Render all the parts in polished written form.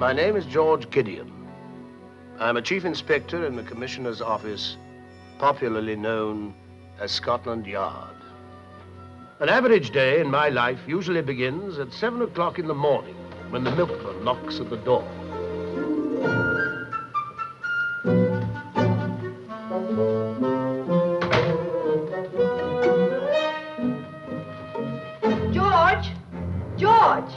My name is George Gideon. I'm a chief inspector in the Commissioner's office, popularly known as Scotland Yard. An average day in my life usually begins at 7 o'clock in the morning when the milkman knocks at the door. George,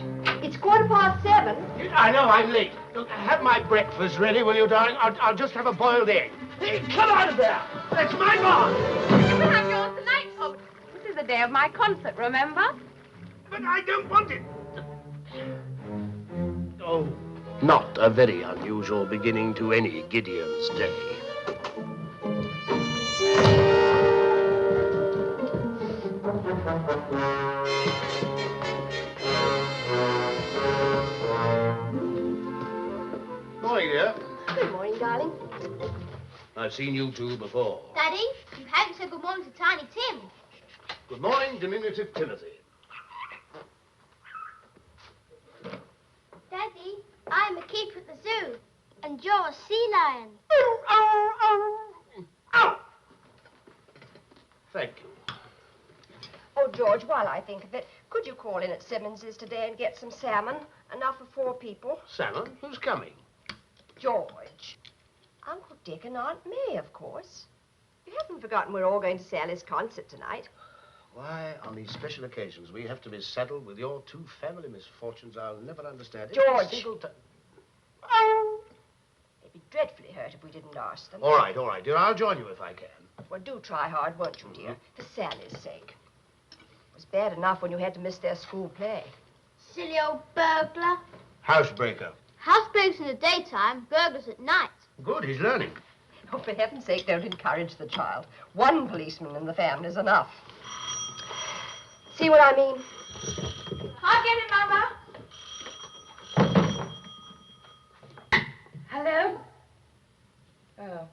it's 7:15. I know, I'm late. Look, have my breakfast ready, will you, darling? I'll just have a boiled egg. Hey, come out of there! That's my barn! You can have yours tonight, Hobbit. This is the day of my concert, remember? But I don't want it. Oh, not a very unusual beginning to any Gideon's day. Morning, dear. Good morning, darling. I've seen you two before. Daddy, you haven't said good morning to Tiny Tim. Good morning, diminutive Timothy. Daddy, I'm a keeper at the zoo, and you're a sea lion. Ow! Thank you. Oh, George, while I think of it, could you call in at Simmons's today and get some salmon? Enough for 4 people. Salmon? Who's coming? George. Uncle Dick and Aunt May, of course. You haven't forgotten we're all going to Sally's concert tonight. Why, on these special occasions, we have to be saddled with your 2 family misfortunes I'll never understand. George! They'd be dreadfully hurt if we didn't ask them. All right, dear. I'll join you if I can. Well, do try hard, won't you, dear? For Sally's sake. It was bad enough when you had to miss their school play. Silly old burglar. Housebreaker. Housebreakers in the daytime, burglars at night. Good, he's learning. Oh, for heaven's sake, don't encourage the child. 1 policeman in the family is enough. See what I mean? I'll get it, Mother. Hello? Oh,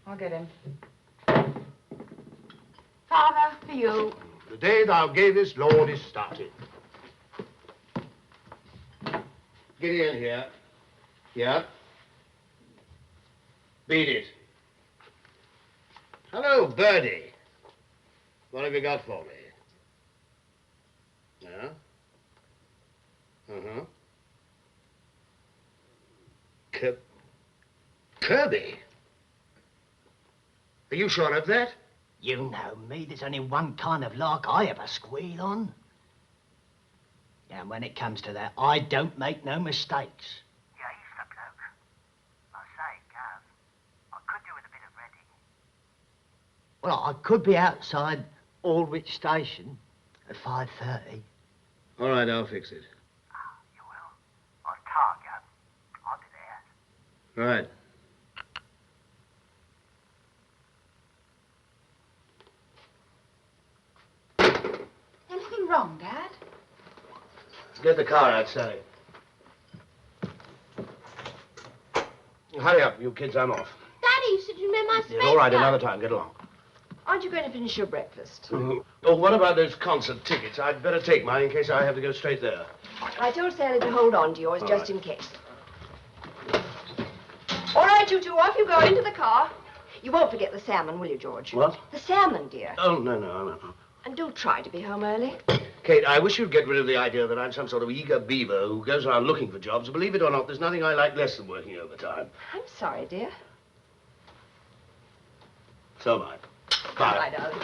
I'll get him. Father, for you. The day thou gavest, Lord, is started. Gideon here. Yeah? Beat it. Hello, Birdie. What have you got for me? Yeah? Uh-huh. Kirby? Are you sure of that? You know me, there's only one kind of lark I ever squeal on. And when it comes to that, I don't make no mistakes. Yeah, he's the bloke. I say, Gav, I could do with a bit of ready. Well, I could be outside Aldwych Station at 5:30. All right, I'll fix it. Oh, you will? On car, Gav. I'll be there. Right. Anything wrong, Dad? Get the car out, Sally. Hurry up, you kids, I'm off. Daddy, you said you made my space. Yeah, all right, gun. another time, get along. Aren't you going to finish your breakfast? Oh, what about those concert tickets? I'd better take mine in case I have to go straight there. I told Sally to hold on to yours just in case. All right, you two, off you go into the car. You won't forget the salmon, will you, George? What? The salmon, dear. Oh, no. And do try to be home early. Kate, I wish you'd get rid of the idea that I'm some sort of eager beaver who goes around looking for jobs. Believe it or not, there's nothing I like less than working overtime. I'm sorry, dear. So am I. Bye. Bye, darling.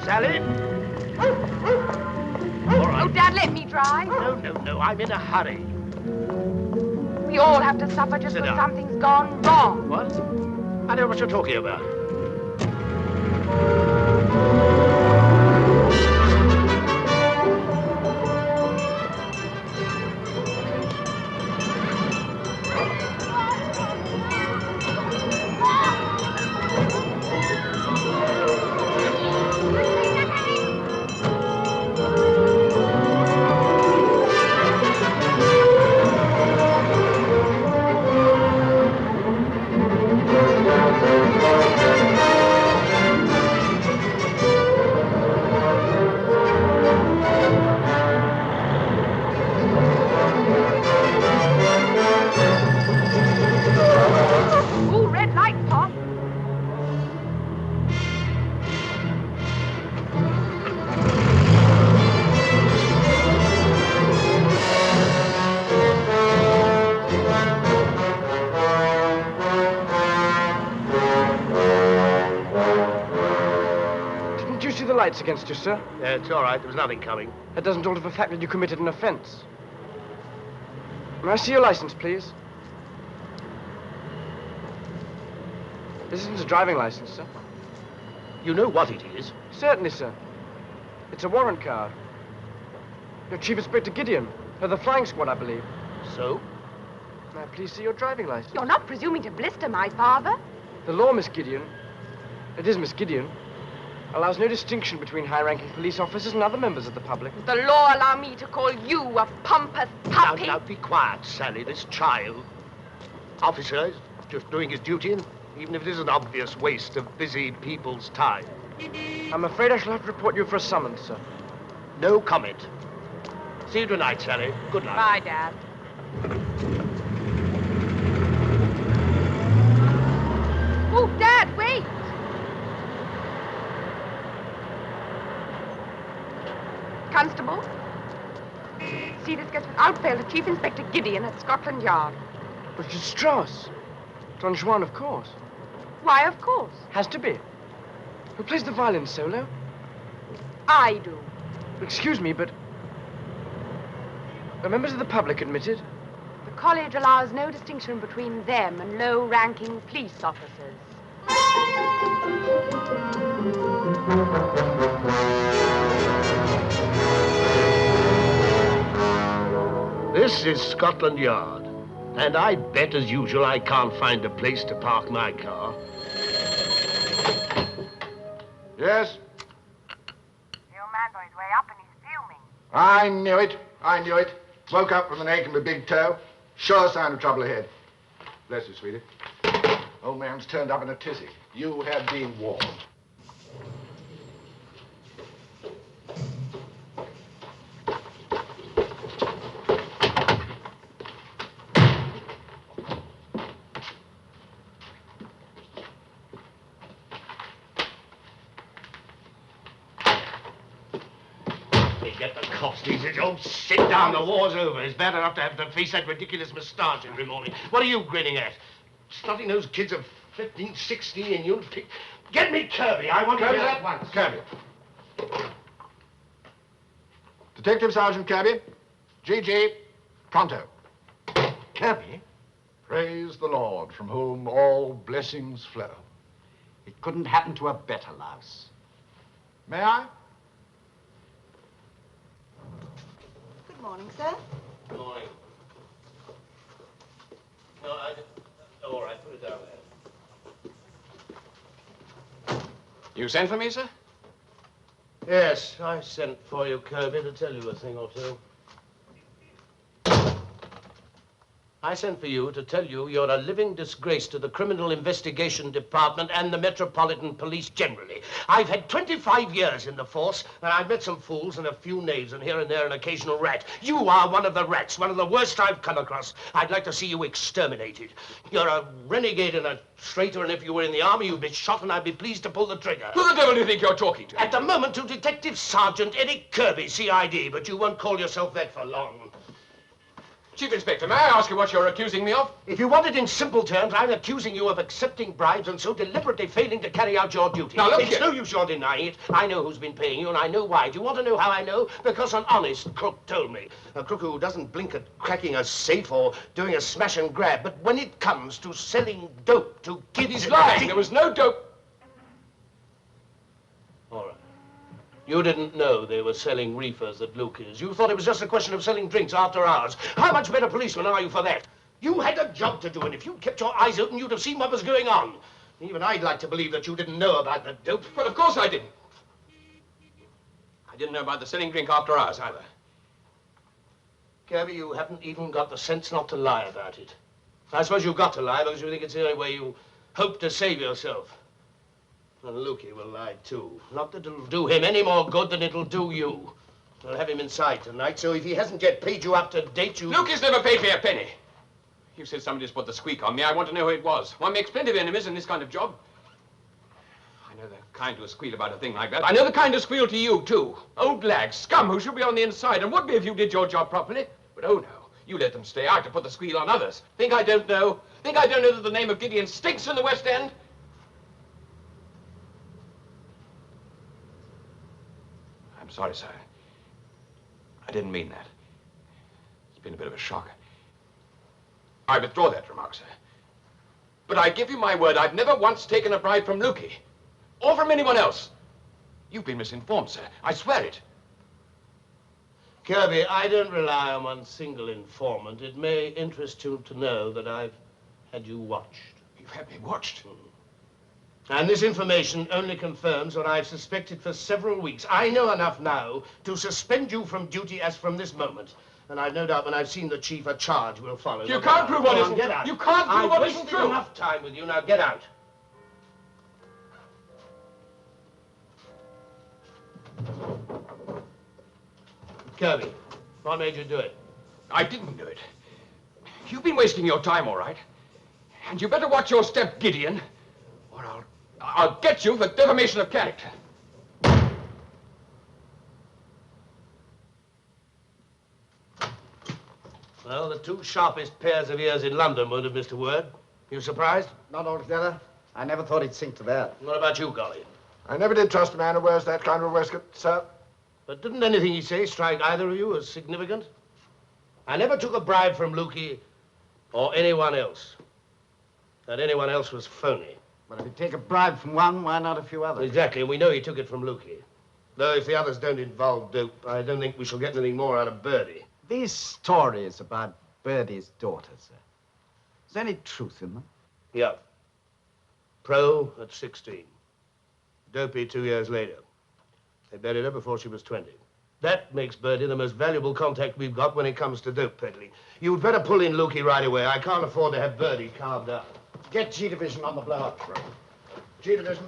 Sally? All right. Oh, Dad, let me drive. No, I'm in a hurry. We all have to suffer just Sit when down. something's gone wrong. What? I don't know what you're talking about. indictments against you, sir. It's all right. There was nothing coming. That doesn't alter the fact that you committed an offence. May I see your license, please? This isn't a driving license, sir. You know what it is? Certainly, sir. It's a warrant card. You're Chief Inspector Gideon, of the flying squad, I believe. So? May I please see your driving license? You're not presuming to blister my father? The law, Miss Gideon, it is Miss Gideon, allows no distinction between high-ranking police officers and other members of the public. Does the law allow me to call you a pompous puppy? Now, be quiet, Sally. This child. Officer is just doing his duty, and even if it is an obvious waste of busy people's time. I'm afraid I shall have to report you for a summons, sir. No comment. See you tonight, Sally. Good luck. Bye, Dad. Oh, Dad, wait! Constable, see this gets without fail to Chief Inspector Gideon at Scotland Yard. Richard Strauss. Don Juan, of course. Why, of course. Has to be. Who plays the violin solo? I do. Excuse me, but... are members of the public admitted? The college allows no distinction between them and low-ranking police officers. This is Scotland Yard. And I bet, as usual, I can't find a place to park my car. Yes? The old man's on his way up and he's fuming. I knew it. I knew it. Woke up with an ache in my big toe. Sure sign of trouble ahead. Bless you, sweetie. Old man's turned up in a tizzy. You have been warned. Get the cost. He says, oh, sit down, the war's over. It's bad enough to have to face that ridiculous moustache every morning. What are you grinning at? Stuffing those kids of 15, 16 and you'll pick... Get me Kirby. I want Kirby, to at once. Kirby. Detective Sergeant Kirby. GG. Pronto. Kirby? Praise the Lord, from whom all blessings flow. It couldn't happen to a better louse. May I? Good morning, sir. Good morning. No, all right, put it down there. You sent for me, sir? Yes, I sent for you, Kirby, to tell you a thing or two. I sent for you to tell you you're a living disgrace to the Criminal Investigation Department and the Metropolitan Police generally. I've had 25 years in the force, and I've met some fools and a few knaves, and here and there an occasional rat. You are one of the rats, one of the worst I've come across. I'd like to see you exterminated. You're a renegade and a traitor, and if you were in the army, you'd be shot, and I'd be pleased to pull the trigger. Who the devil do you think you're talking to? At the moment, to Detective Sergeant Eric Kirby, CID, but you won't call yourself that for long. Chief Inspector, may I ask you what you're accusing me of? If you want it in simple terms, I'm accusing you of accepting bribes and so deliberately failing to carry out your duty. Now, look It's here. no use your denying it. I know who's been paying you, and I know why. Do you want to know how I know? Because an honest crook told me. A crook who doesn't blink at cracking a safe or doing a smash and grab. But when it comes to selling dope to kids... He's lying. There was no dope. All right. You didn't know they were selling reefers at Lucas. You thought it was just a question of selling drinks after hours. How much better policeman are you for that? You had a job to do, and if you kept your eyes open, you'd have seen what was going on. Even I'd like to believe that you didn't know about the dope. Well, of course I didn't. I didn't know about the selling drink after hours, either. Kirby, you haven't even got the sense not to lie about it. I suppose you've got to lie because you think it's the only way you hope to save yourself. And Lukey will lie, too. Not that it'll do him any more good than it'll do you. I'll have him inside tonight, so if he hasn't yet paid you up to date, you... Lucas never paid me a penny. You said somebody just put the squeak on me. I want to know who it was. One makes plenty of enemies in this kind of job. I know the kind who squeal about a thing like that. I know the kind who squeal to you, too. Old lag, scum who should be on the inside and would be if you did your job properly. But oh, no. You let them stay out to put the squeal on others. Think I don't know? Think I don't know that the name of Gideon stinks in the West End? sorry, sir. I didn't mean that. It's been a bit of a shock. I withdraw that remark, sir. But I give you my word, I've never once taken a bribe from Lukey. Or from anyone else. You've been misinformed, sir. I swear it. Kirby, I don't rely on one single informant. It may interest you to know that I've had you watched. You've had me watched? And this information only confirms what I've suspected for several weeks. I know enough now to suspend you from duty as from this moment. And I've no doubt when I've seen the chief, a charge will follow. You can't prove what isn't true. You can't prove what isn't I've true. wasted enough time with you. Now get out. Kirby, what made you do it? I didn't do it. You've been wasting your time, all right. And you better watch your step, Gideon, or I'll get you for defamation of character. Well, the two sharpest pairs of ears in London won't have missed a word. You surprised? Not altogether. I never thought he'd sink to that. What about you, Golly? I never did trust a man who wears that kind of a waistcoat, sir. But didn't anything he say strike either of you as significant? I never took a bribe from Lukey or anyone else. That anyone else was phony. But if you take a bribe from one, why not a few others? Exactly, and we know he took it from Lukey. Though if the others don't involve dope, I don't think we shall get anything more out of Birdie. These stories about Birdie's daughter, sir. Is there any truth in them? Yeah. Pro at 16. Dopey 2 years later. They buried her before she was 20. That makes Birdie the most valuable contact we've got when it comes to dope peddling. You'd better pull in Lukey right away. I can't afford to have Birdie carved up. Get G Division on the blow-up. G Division.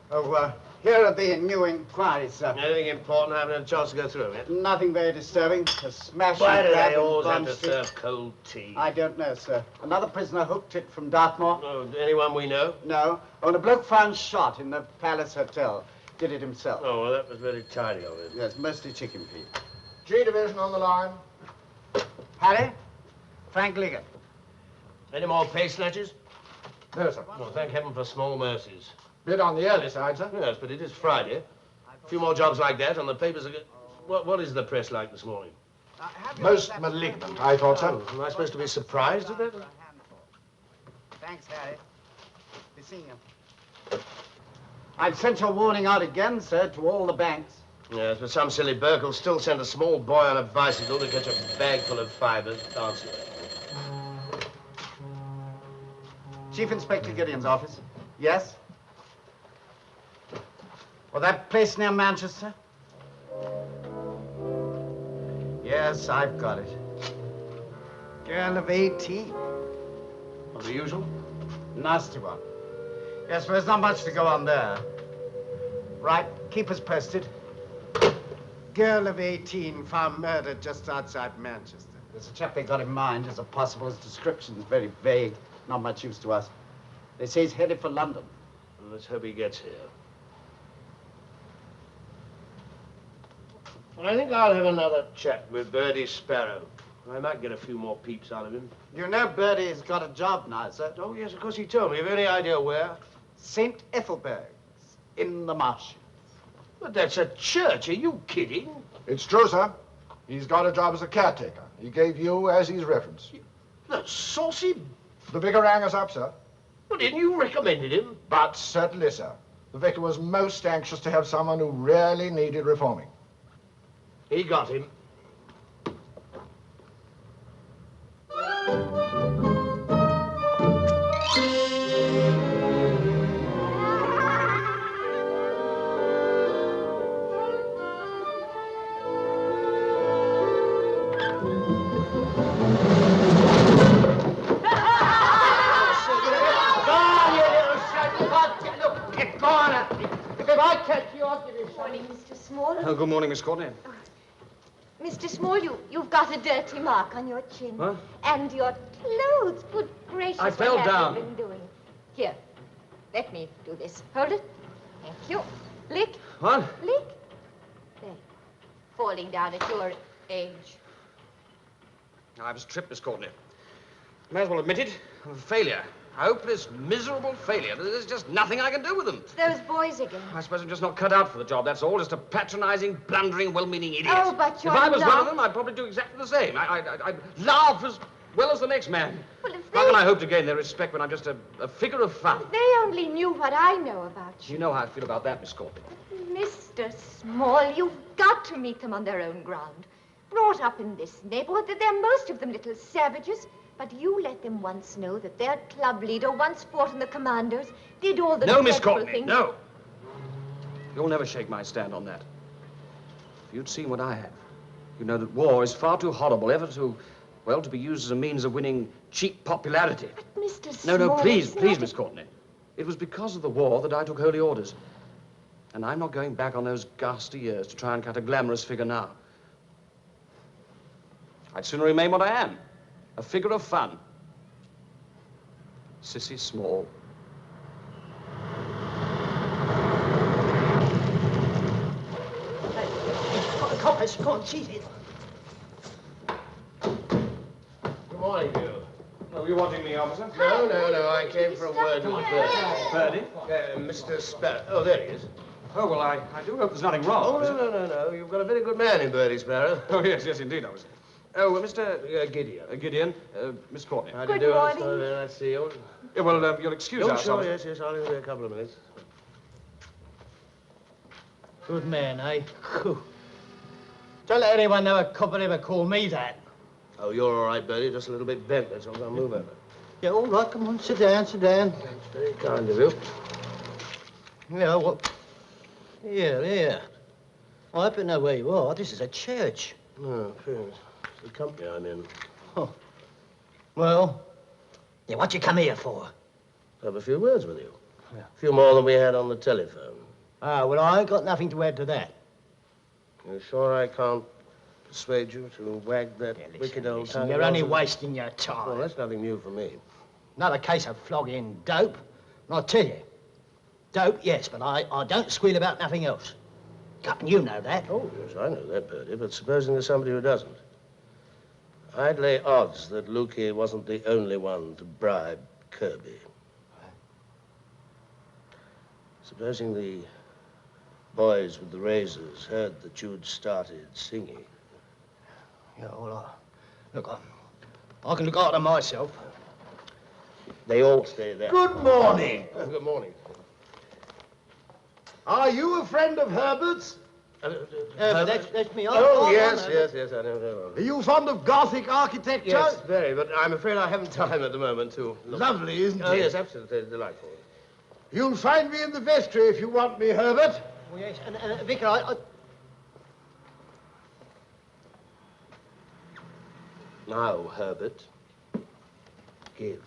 Oh, here are the new inquiries, sir. Anything important? I haven't had a chance to go through them yet. Nothing very disturbing. A smash Why and do grab they in always have Bond to Street. serve cold tea? I don't know, sir. Another prisoner hooked it from Dartmoor? Oh, anyone we know? No. Oh, and a bloke found shot in the Palace Hotel. Did it himself. Oh, well, that was very tidy of him. Yes, mostly chicken feet. G Division on the line. Harry? Frank Liggett. Any more pay snatches? No, sir. Well, thank heaven for small mercies. Bit on the early side, sir. Yes, but it is Friday. A few more jobs like that, and the papers are... What is the press like this morning? Most malignant, I thought, sir. Oh, am I supposed to be surprised at that? Thanks, Harry. Be seeing you. I've sent your warning out again, sir, to all the banks. Yes, but some silly Burke will still send a small boy on a bicycle to catch a bag full of fibers. Answer it. Chief Inspector Gideon's office. Yes? Well, that place near Manchester? Yes, I've got it. Girl of 18. Well, the usual? Nasty one. Yes, well, there's not much to go on there. Right, keep us posted. Girl of 18 found murdered just outside Manchester. There's a chap they got in mind as a possible. His description's very vague. Not much use to us. They say he's headed for London. Well, let's hope he gets here. Well, I think I'll have another chat with Birdie Sparrow. I might get a few more peeps out of him. You know Birdie's got a job now, sir. Oh, yes, of course he told me. Have you any idea where? St. Ethelberg's in the marshes. But that's a church. Are you kidding? It's true, sir. He's got a job as a caretaker. He gave you as his reference. That saucy... The vicar rang us up, sir. Well, didn't you recommended him? But certainly, sir. The vicar was most anxious to have someone who really needed reforming. He got him. Morning, Mr. Small. Oh, good morning, Miss Courtney. Mr. Small, you've got a dirty mark on your chin. Huh? And your clothes. Good gracious. I fell what down. have you been doing? Here, let me do this. Hold it. Thank you. Lick. What? Lick. There. Falling down at your age. I was tripped, Miss Courtney. May as well admit it. I'm a failure. hopeless, miserable failure. There's just nothing I can do with them. It's those boys again. I suppose I'm just not cut out for the job, that's all. Just a patronizing, blundering, well-meaning idiot. Oh, but you're If I was not. one of them, I'd probably do exactly the same. I'd laugh as well as the next man. Well, if How can I they... hope to gain their respect when I'm just a figure of fun? They only knew what I know about you. You know how I feel about that, Miss Courtney. Mr. Small, you've got to meet them on their own ground. Brought up in this neighborhood, they're most of them little savages. But you let them once know that their club leader once fought in the Commanders, did all the No, Miss dreadful Courtney, things. no. You'll never shake my stand on that. If you'd seen what I have, you know that war is far too horrible ever to, well, to be used as a means of winning cheap popularity. But Mr. Small... No, please, it's please, not Miss Courtney. It was because of the war that I took holy orders. And I'm not going back on those ghastly years to try and cut a glamorous figure now. I'd sooner remain what I am. A figure of fun. Sissy Small. Coppers, go on, seize it. Good morning, Bill. Oh, you wanting me, officer? No. I came for a word with Birdie. Birdie? Mr. Sparrow. Oh, there he is. Oh, well, I do hope there's nothing wrong. Oh, no. You've got a very good man in Birdie, Sparrow. Oh, yes, indeed, officer. Oh, Mr. Gideon. Gideon, Miss Courtney. How do you Good do? morning. Very nice to see you. Yeah, well, you'll excuse Oh, us, sure, officer. yes. I'll only be a couple of minutes. Good man, eh? Phew. Don't let anyone know a copper ever call me that. Oh, you're all right, Birdie. Just a little bit bent. That's all. I'll move over. Yeah, all right, come on, sit down. That's very kind of you. Yeah, what? Here. I hope you know where you are. This is a church. No, fairness. It's the company I'm in. Oh. Well, yeah, what you come here for? Have a few words with you. Yeah. A few more than we had on the telephone. Ah, well, I ain't got nothing to add to that. You sure I can't persuade you to wag that wicked old tongue? You're only wasting your time. Well, that's nothing new for me. Another case of flogging dope. And I tell you, dope, yes, but I don't squeal about nothing else. Captain, you know that. Oh, yes, I know that, Birdie, but supposing there's somebody who doesn't. I'd lay odds that Lukey wasn't the only one to bribe Kirby. Supposing the boys with the razors heard that you'd started singing. Yeah, well, I can look after myself. They all stay there. Good morning. Good morning. Are you a friend of Herbert's? That's me. Oh, yes, I know. Are you fond of Gothic architecture? Yes, very, but I'm afraid I haven't time at the moment to look. Lovely, isn't Oh, it? yes, absolutely delightful. You'll find me in the vestry if you want me, Herbert. Oh, yes, and Vicar, I... Now, Herbert, give.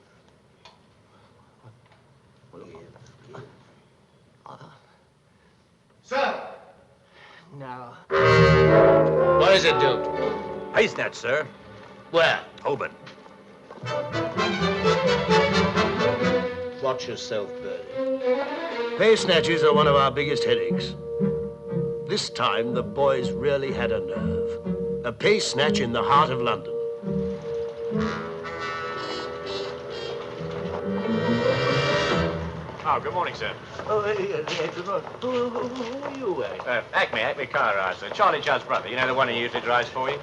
Give. Sir! No. What is it, Duke? Pace net, sir. Where? Open. Watch yourself, Birdie. Pay snatches are one of our biggest headaches. This time, the boys really had a nerve. A pay snatch in the heart of London. Oh, good morning, sir. Oh, who are you, Acme car ride, sir. Charlie Judd's brother. You know, the one who usually drives for you?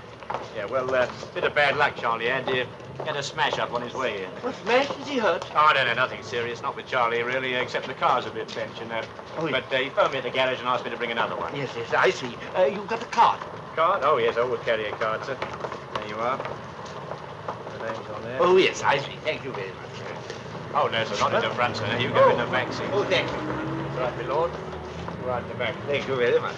Yeah, well, bit of bad luck, Charlie had. He had a smash-up on his way here. What smash? Is he hurt? Oh, no, nothing serious. Not with Charlie, really, except the car's a bit bent, you know. Oh, But he phoned me at the garage and asked me to bring another one. Yes, I see. You've got the card. Card? Oh, yes, I always carry a card, sir. There you are. The name's on there. Oh, yes, I see. Thank you very much. Oh, no, sir, not in the front, sir. You go in the back seat. Oh, thank you. That's right, my lord. Right in the back. Thank you very much.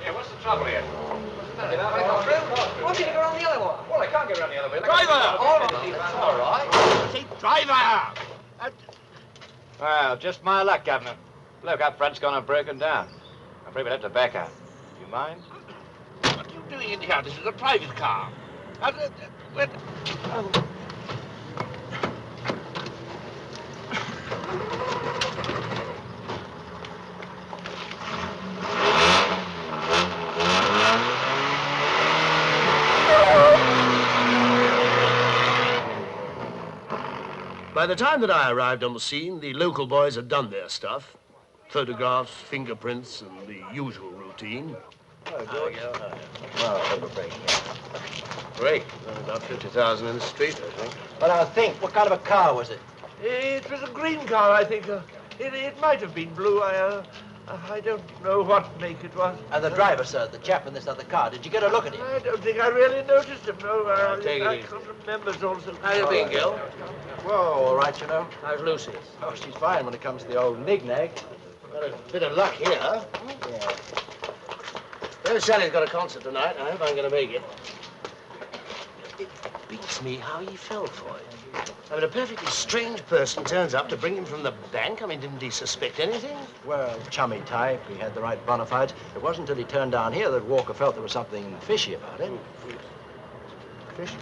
Yeah, what's the trouble here? Why didn't you go around the other one? Well, I can't get around the other way. Driver! All right. Driver! Well, just my luck, Governor. bloke up front's gone and broken down. I'm afraid we'll have to back up. Do you mind? What are you doing in here? This is a private car. Where... Oh. By the time that I arrived on the scene, the local boys had done their stuff. Photographs, fingerprints, and the usual routine. Oh, George. Well, have a break. Break? About 50,000 in the street, I think. But I think, what kind of a car was it? It was a green car, I think. It might have been blue. I don't know what make it was. And the driver, sir, the chap in this other car, did you get a look at him? I don't think I really noticed him, no. I take it can't remember also. How you been, Gil? Well, all right, you know. How's Lucy? Oh, she's fine when it comes to the old knick-knack. Got a bit of luck here. Yeah. Well, Sally's got a concert tonight. I hope I'm going to make it. It beats me how he fell for it. I mean, a perfectly strange person turns up to bring him from the bank. I mean, didn't he suspect anything? Well, chummy type. He had the right bona fides. It wasn't until he turned down here that Walker felt there was something fishy about him. Fishy?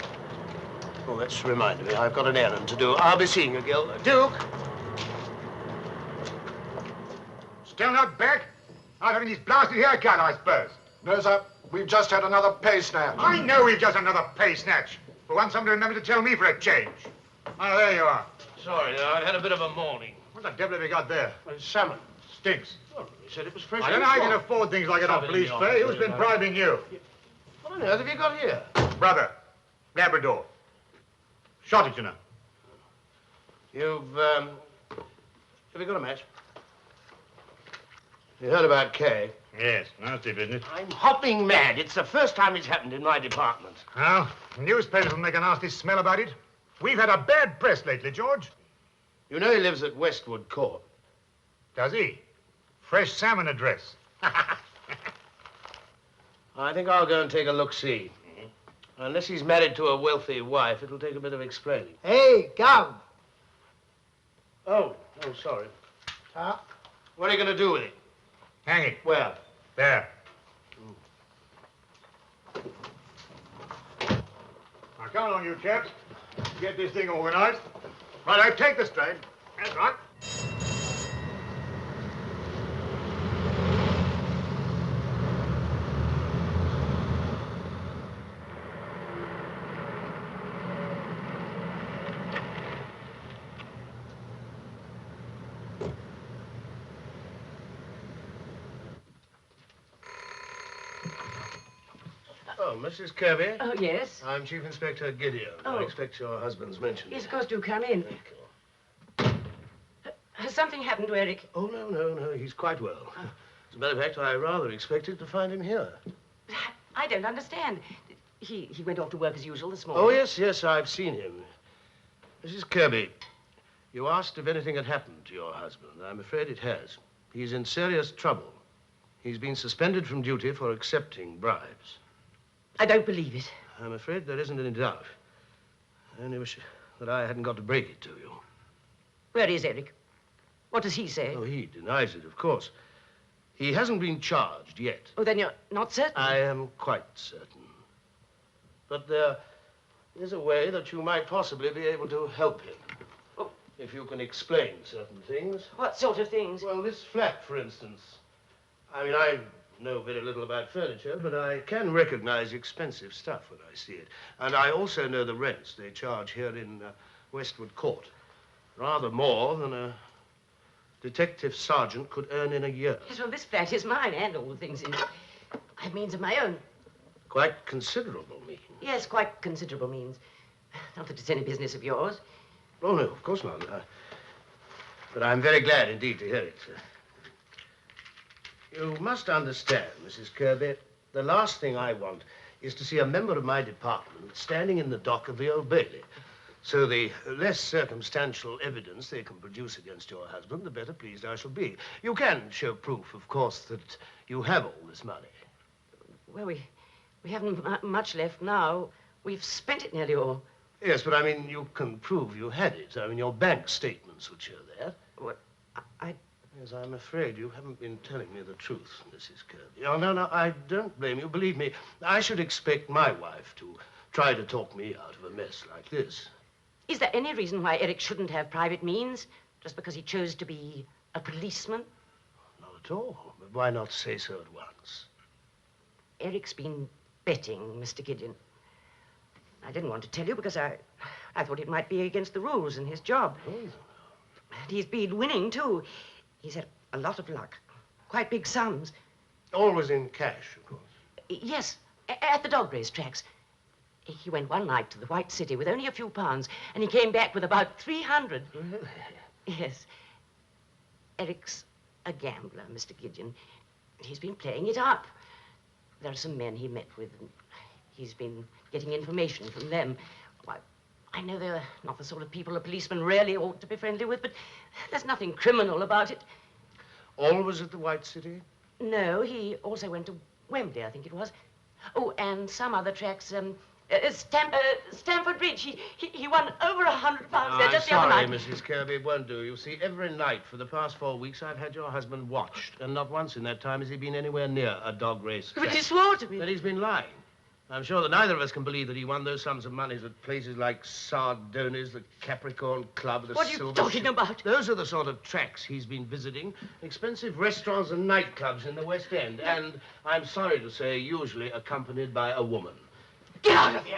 Well, that's reminded me. I've got an errand to do. I'll be seeing you, Gil. Duke! Still not back? I've having his blasted haircut, I suppose. No, sir. We've just had another pay snatch. I know we've just another pay snatch. For once, somebody remember to tell me for a change. Oh, there you are. Sorry, I've had a bit of a morning. What the devil have you got there? Salmon. Stinks. Well, he said it was fresh. I don't know how you can afford things like it on police fare. Who's been bribing you? What on earth have you got here? Brother. Labrador. Shot it, you know. Have you got a match? You heard about Kay? Yes, nasty business. I'm hopping mad. It's the first time it's happened in my department. Well, newspapers will make a nasty smell about it. We've had a bad press lately, George. You know he lives at Westwood Court. Does he? Fresh salmon address. I think I'll go and take a look-see. Unless he's married to a wealthy wife, it'll take a bit of explaining. Hey, come. Oh, sorry. What are you going to do with it? Hang it. Where? There. Now, come along, you chaps. Get this thing organized. Right, I take the strain. That's right. Oh, Mrs. Kirby? Oh, yes? I'm Chief Inspector Gideon. Oh. I expect your husband's mentioned. Yes, of course, do come in. Thank you. Has something happened to Eric? Oh, no. He's quite well. As a matter of fact, I rather expected to find him here. I don't understand. He went off to work as usual this morning. Oh, yes, I've seen him. Mrs. Kirby, you asked if anything had happened to your husband. I'm afraid it has. He's in serious trouble. He's been suspended from duty for accepting bribes. I don't believe it. I'm afraid there isn't any doubt. I only wish that I hadn't got to break it to you. Where is Eric? What does he say? Oh, he denies it, of course. He hasn't been charged yet. Oh, then you're not certain? I am quite certain. But there is a way that you might possibly be able to help him. Oh. If you can explain certain things. What sort of things? Well, this flat, for instance. I mean, I know very little about furniture, but I can recognize expensive stuff when I see it. And I also know the rents they charge here in Westwood Court. Rather more than a detective sergeant could earn in a year. Yes, well, this flat is mine and all the things in it. I have means of my own. Quite considerable means. Yes, quite considerable means. Not that it's any business of yours. Oh, no, of course not. But I'm very glad indeed to hear it. You must understand, Mrs. Kirby, the last thing I want is to see a member of my department standing in the dock of the Old Bailey. So the less circumstantial evidence they can produce against your husband, the better pleased I shall be. You can show proof, of course, that you have all this money. Well, we haven't much left now. We've spent it nearly all. Yes, but I mean, you can prove you had it. I mean, your bank statements would show that. What? I Yes, I'm afraid you haven't been telling me the truth, Mrs. Kirby. Oh, no, I don't blame you. Believe me, I should expect my wife to try to talk me out of a mess like this. Is there any reason why Eric shouldn't have private means? Just because he chose to be a policeman? Not at all. But why not say so at once? Eric's been betting, Mr. Gideon. I didn't want to tell you because I thought it might be against the rules in his job. Oh. And he's been winning, too. He's had a lot of luck. Quite big sums. Always in cash, of course. Yes, at the dog race tracks. He went one night to the White City with only a few pounds, and he came back with about 300. Really? Yes. Eric's a gambler, Mr. Gideon. He's been playing it up. There are some men he met with, and he's been getting information from them. Why, I know they're not the sort of people a policeman really ought to be friendly with, but there's nothing criminal about it. Always at the White City? No, he also went to Wembley, I think it was. Oh, and some other tracks, Stamford Bridge. He won over £100 there just the other night. I'm sorry, Mrs. Kirby, it won't do. You see, every night for the past 4 weeks, I've had your husband watched, and not once in that time has he been anywhere near a dog race track. But he swore to me. That he's been lying. I'm sure that neither of us can believe that he won those sums of money at places like Sardonis, the Capricorn Club, the What are you Silver talking Ship. about? Those are the sort of tracks he's been visiting. Expensive restaurants and nightclubs in the West End. And, I'm sorry to say, usually accompanied by a woman. Get out of here!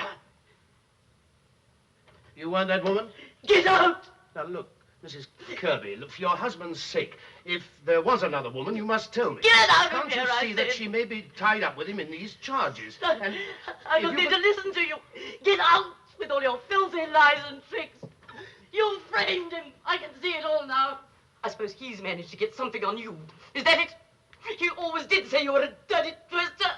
You weren't that woman? Get out! Now, look, Mrs. Kirby, look, for your husband's sake, if there was another woman, you must tell me. Get out of Can't here, you I see that said. she may be tied up with him in these charges? And I if don't you need could- to listen to you. Get out with all your filthy lies and tricks. You framed him. I can see it all now. I suppose he's managed to get something on you. Is that it? He always did say you were a dirty twister.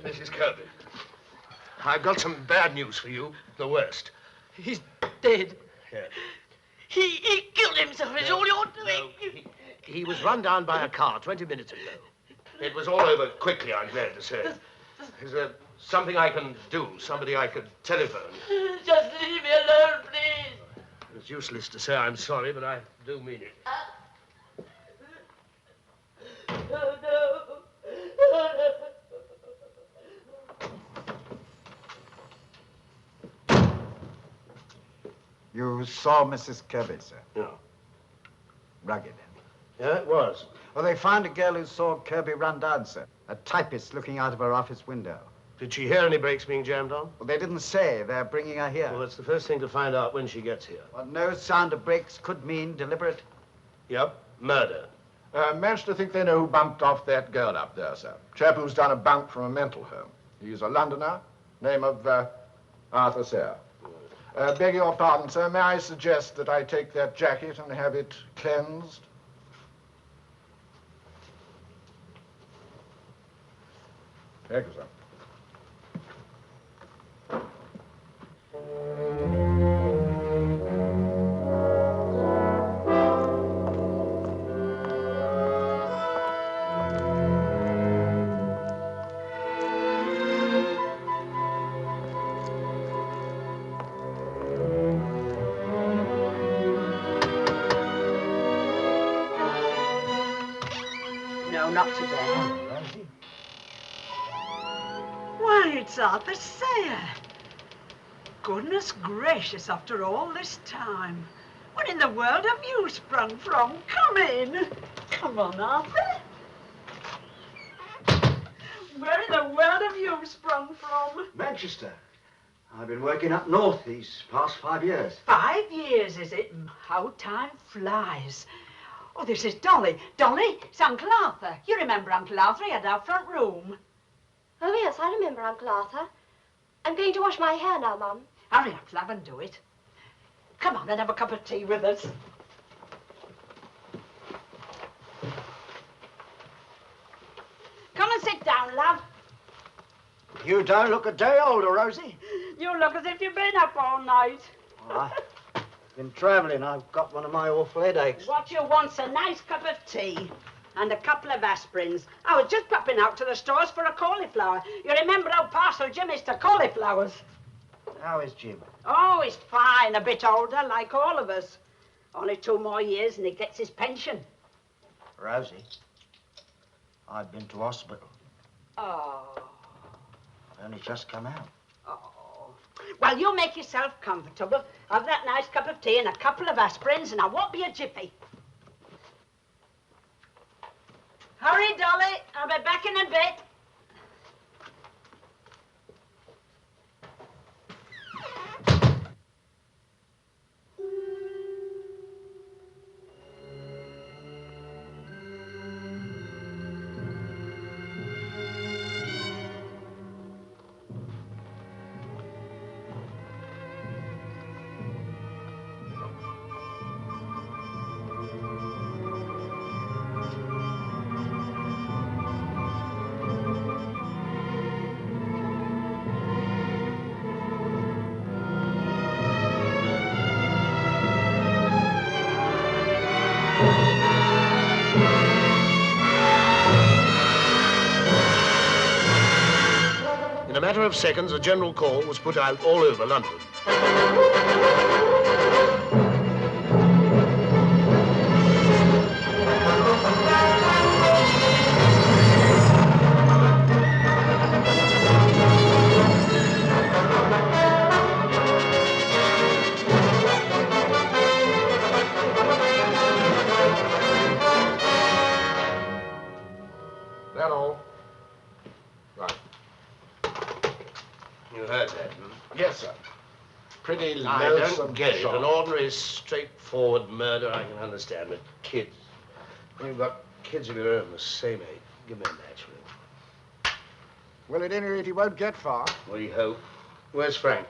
Mrs. Kirby, I've got some bad news for you, the worst. He's dead. Yeah. He killed himself. It's all you're doing. He was run down by a car 20 minutes ago. It was all over quickly, I'm glad to say. Is there something I can do? Somebody I could telephone? Just leave me alone, please. It's useless to say I'm sorry, but I do mean it. Oh, no. You saw Mrs. Kirby, sir? No. Rugged. Yeah, it was. Well, they found a girl who saw Kirby run down, sir. A typist looking out of her office window. Did she hear any brakes being jammed on? Well, they didn't say. They're bringing her here. Well, that's the first thing to find out when she gets here. Well, no sound of brakes could mean deliberate. Yep, murder. Managed to think they know who bumped off that girl up there, sir. Chap who's done a bunk from a mental home. He's a Londoner, name of Arthur Sayre. Beg your pardon, sir. May I suggest that I take that jacket and have it cleansed? Thank you, sir. No, not today. Why, it's Arthur Sayre. Goodness gracious, after all this time. What in the world have you sprung from? Come in. Come on, Arthur. Where in the world have you sprung from? Manchester. I've been working up north these past 5 years. 5 years, is it? How time flies. Oh, this is Dolly. Dolly, it's Uncle Arthur. You remember Uncle Arthur? He had our front room. Oh, yes, I remember Uncle Arthur. I'm going to wash my hair now, Mum. Hurry up, love, and do it. Come on and have a cup of tea with us. Come and sit down, love. You don't look a day older, Rosie. You look as if you've been up all night. Well, I've been travelling. I've got one of my awful headaches. What you want's a nice cup of tea and a couple of aspirins. I was just popping out to the stores for a cauliflower. You remember how Parcel Jim is to cauliflowers? How is Jim? Oh, he's fine, a bit older, like all of us. Only 2 more years and he gets his pension. Rosie, I've been to hospital. Oh. I've only just come out. Oh. Well, you make yourself comfortable. Have that nice cup of tea and a couple of aspirins and I won't be a jiffy. Hurry, Dolly. I'll be back in a bit. In a matter of seconds, a general call was put out all over London. That all? Right. You heard that, hmm? Yes, sir. Pretty I loathsome don't get it. job. An ordinary, straightforward murder, I can understand, but kids. When you've got kids of your own the same age, give me a match for it. Well, at any rate, he won't get far. We hope. Where's Frank?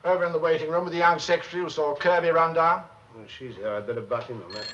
Over in the waiting room with the young secretary who saw Kirby run down. Well, she's here. I'd better butt in on that.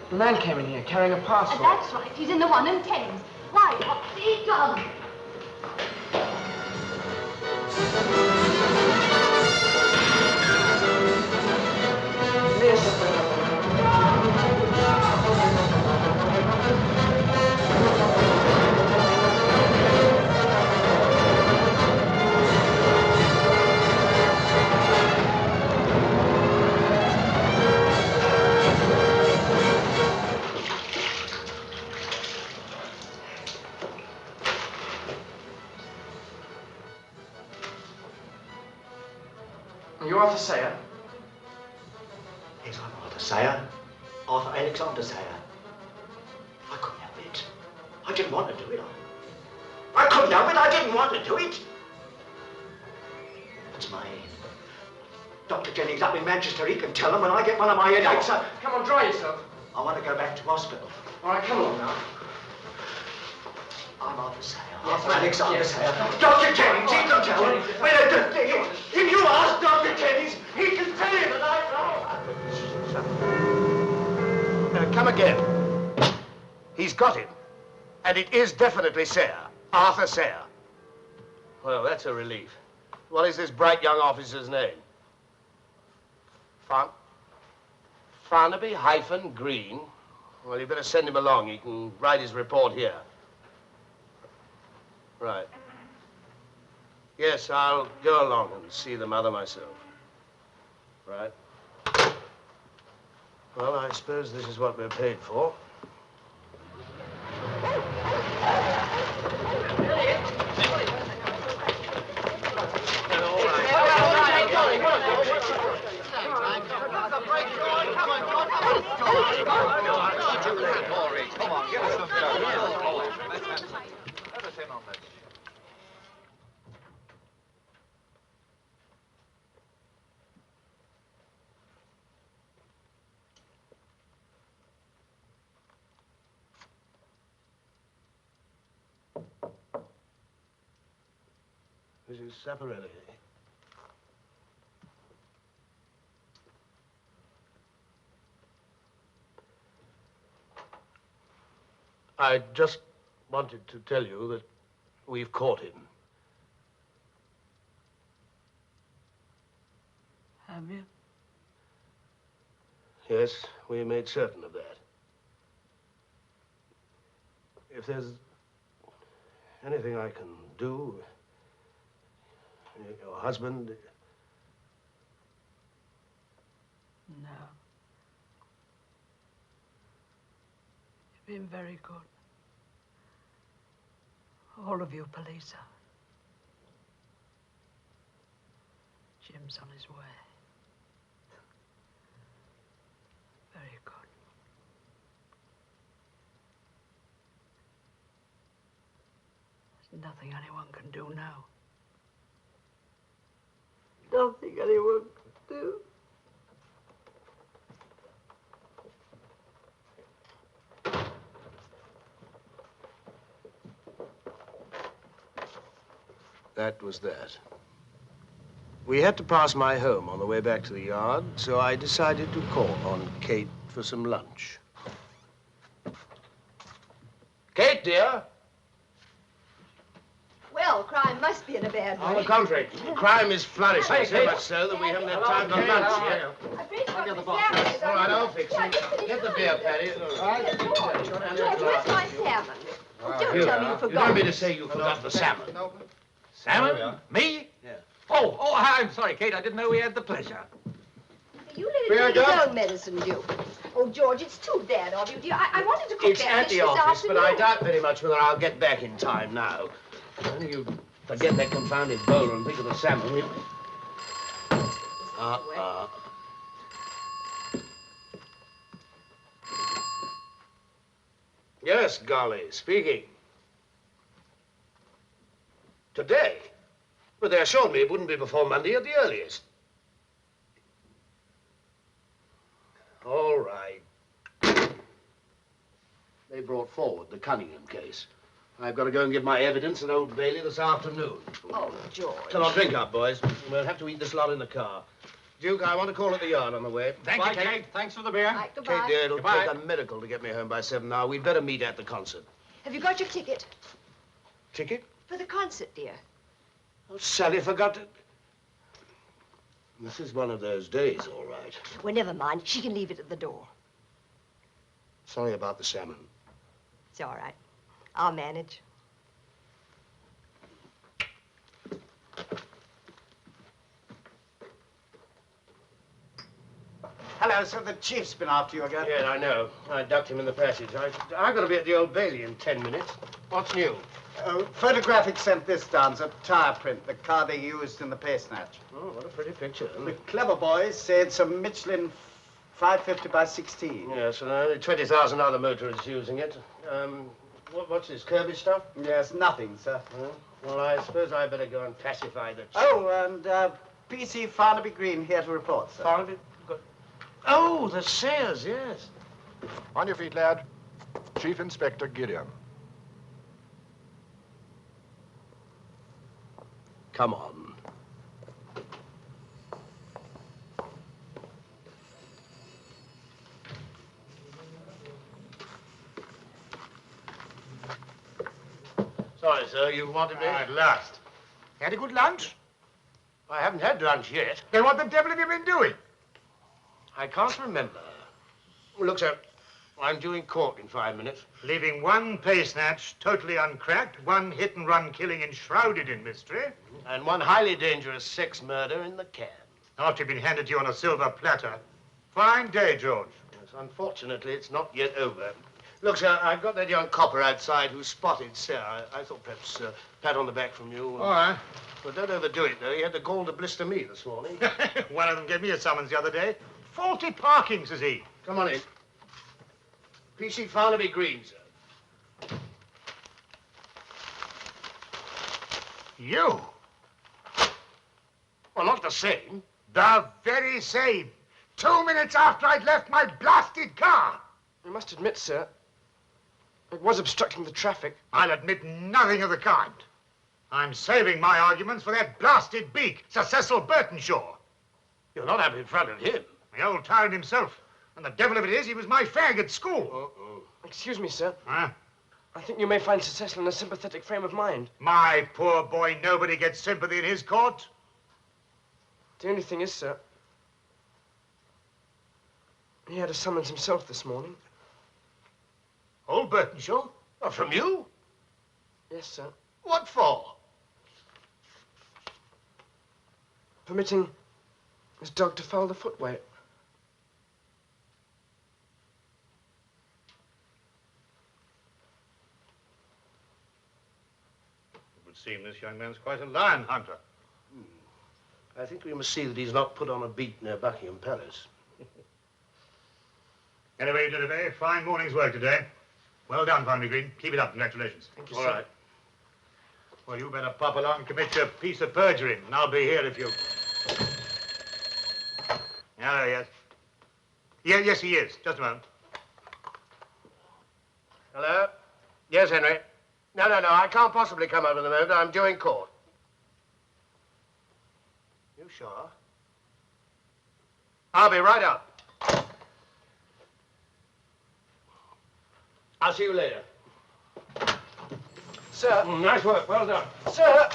The man came in here carrying a parcel. That's right. He's in the 1 and 10s. Why, what's he done? Are you Arthur Sayer? Yes, I'm Arthur Sayer. Arthur Alexander Sayer. I couldn't help it. I didn't want to do it. I couldn't help it. I didn't want to do it. That's my... Dr. Jennings up in Manchester, he can tell them when I get one of my headaches. Come on, dry yourself. I want to go back to hospital. All right, come along now. I'm Arthur Sayer. Yes, Arthur Alexander yes. Sayer. Dr. Jennings, he can tell them. If you ask Dr. Jennings, he can tell you that I know. Come again. He's got him. And it is definitely Sayer. Arthur Sayer. Well, that's a relief. What is this bright young officer's name? Farnaby-Green. Well, you better send him along. He can write his report here. Right. Yes, I'll go along and see the mother myself. Right. Well, I suppose this is what we're paid for. Come on, give us some dough. Let us in on this. Mrs. Saparelli. I just wanted to tell you that we've caught him. Have you? Yes, we made certain of that. If there's anything I can do, your husband... No. You've been very good. All of you police are. Jim's on his way. Very good. There's nothing anyone can do now. Nothing anyone can do. That was that. We had to pass my home on the way back to the yard, so I decided to call on Kate for some lunch. Kate, dear. Well, crime must be in a bad way. On the contrary, crime is flourishing, Hey, so Kate. much so that we haven't had time for lunch yet. I'll get the bottle. All right, I'll fix it. Get the beer, Patty. All right. George, where's my salmon? Oh, don't Here tell we me you are. forgot. You don't mean to say you forgot the salmon? Salmon? Me? Yeah. Oh, I'm sorry, Kate. I didn't know we had the pleasure. You let it take his own medicine, Duke. Oh, George, it's too bad of you, dear. I wanted to cook It's that at fish the this office, but I afternoon. doubt very much whether I'll get back in time now. When you forget that confounded bowl and think of the salmon, we... Yes, golly, speaking. Today? But they assured me it wouldn't be before Monday at the earliest. All right. They brought forward the Cunningham case. I've got to go and give my evidence at Old Bailey this afternoon. Oh, George. Come on, drink up, boys. We'll have to eat this lot in the car. Duke, I want to call at the yard on the way. Thank you, Kate. Thanks for the beer. Right, Kate, goodbye. dear, it'll Goodbye. take a miracle to get me home by 7 now. We'd better meet at the concert. Have you got your ticket? Ticket? For the concert, dear. Oh, Sally forgot to... This is one of those days, all right. Well, never mind. She can leave it at the door. Sorry about the salmon. It's all right. I'll manage. Hello, sir. The chief's been after you again. Yeah, I know. I ducked him in the passage. I've got to be at the Old Bailey in 10 minutes. What's new? Photographic sent this down. It's a tire print, the car they used in the pay snatch. Oh, what a pretty picture. The clever boys say it's a Michelin 550 by 16. Yes, and only 20,000 other motorists using it. What's this, Kirby stuff? Yes, nothing, sir. Well, I suppose I better go and pacify the... Oh, and PC Farnaby Green here to report, sir. Farnaby? Oh, the Sayers, yes. On your feet, lad. Chief Inspector Gideon. Come on. Sorry, sir, you wanted me? At last. Had a good lunch? I haven't had lunch yet. Then what the devil have you been doing? I can't remember. Look, sir, I'm due in court in 5 minutes. Leaving one pay snatch totally uncracked, one hit-and-run killing enshrouded in mystery. And one highly dangerous sex murder in the can. After you've been handed to you on a silver platter. Fine day, George. Yes, unfortunately, it's not yet over. Look, sir, I've got that young copper outside who spotted Sarah. I thought perhaps a pat on the back from you. All right. But don't overdo it, though. He had the gall to blister me this morning. One of them gave me a summons the other day. Faulty parking, says he. Come on in. PC Farnaby Green, sir. You? Well, not the same. The very same. 2 minutes after I'd left my blasted car. You must admit, sir, it was obstructing the traffic. I'll admit nothing of the kind. I'm saving my arguments for that blasted beak, Sir Cecil Burtonshaw. You're not up in front of him. The old tyrant himself. And the devil of it is, he was my fag at school. Uh-oh. Excuse me, sir. Huh? I think you may find Sir Cecil in a sympathetic frame of mind. My poor boy, nobody gets sympathy in his court. The only thing is, sir, he had a summons himself this morning. Old Burtonshaw? Oh, from you? Yes, sir. What for? Permitting his dog to foul the footway. It would seem this young man's quite a lion hunter. I think we must see that he's not put on a beat near Buckingham Palace. Anyway, you did a very fine morning's work today. Well done, Farnaby Green. Keep it up. Congratulations. Thank you, All sir. right. Well, you better pop along and commit your piece of perjury, and I'll be here if you... Hello, yes. Yes, he is. Just a moment. Hello? Yes, Henry. No, I can't possibly come over the moment. I'm due in court. You sure? I'll be right up. I'll see you later. Sir. Nice work. Well done. Sir.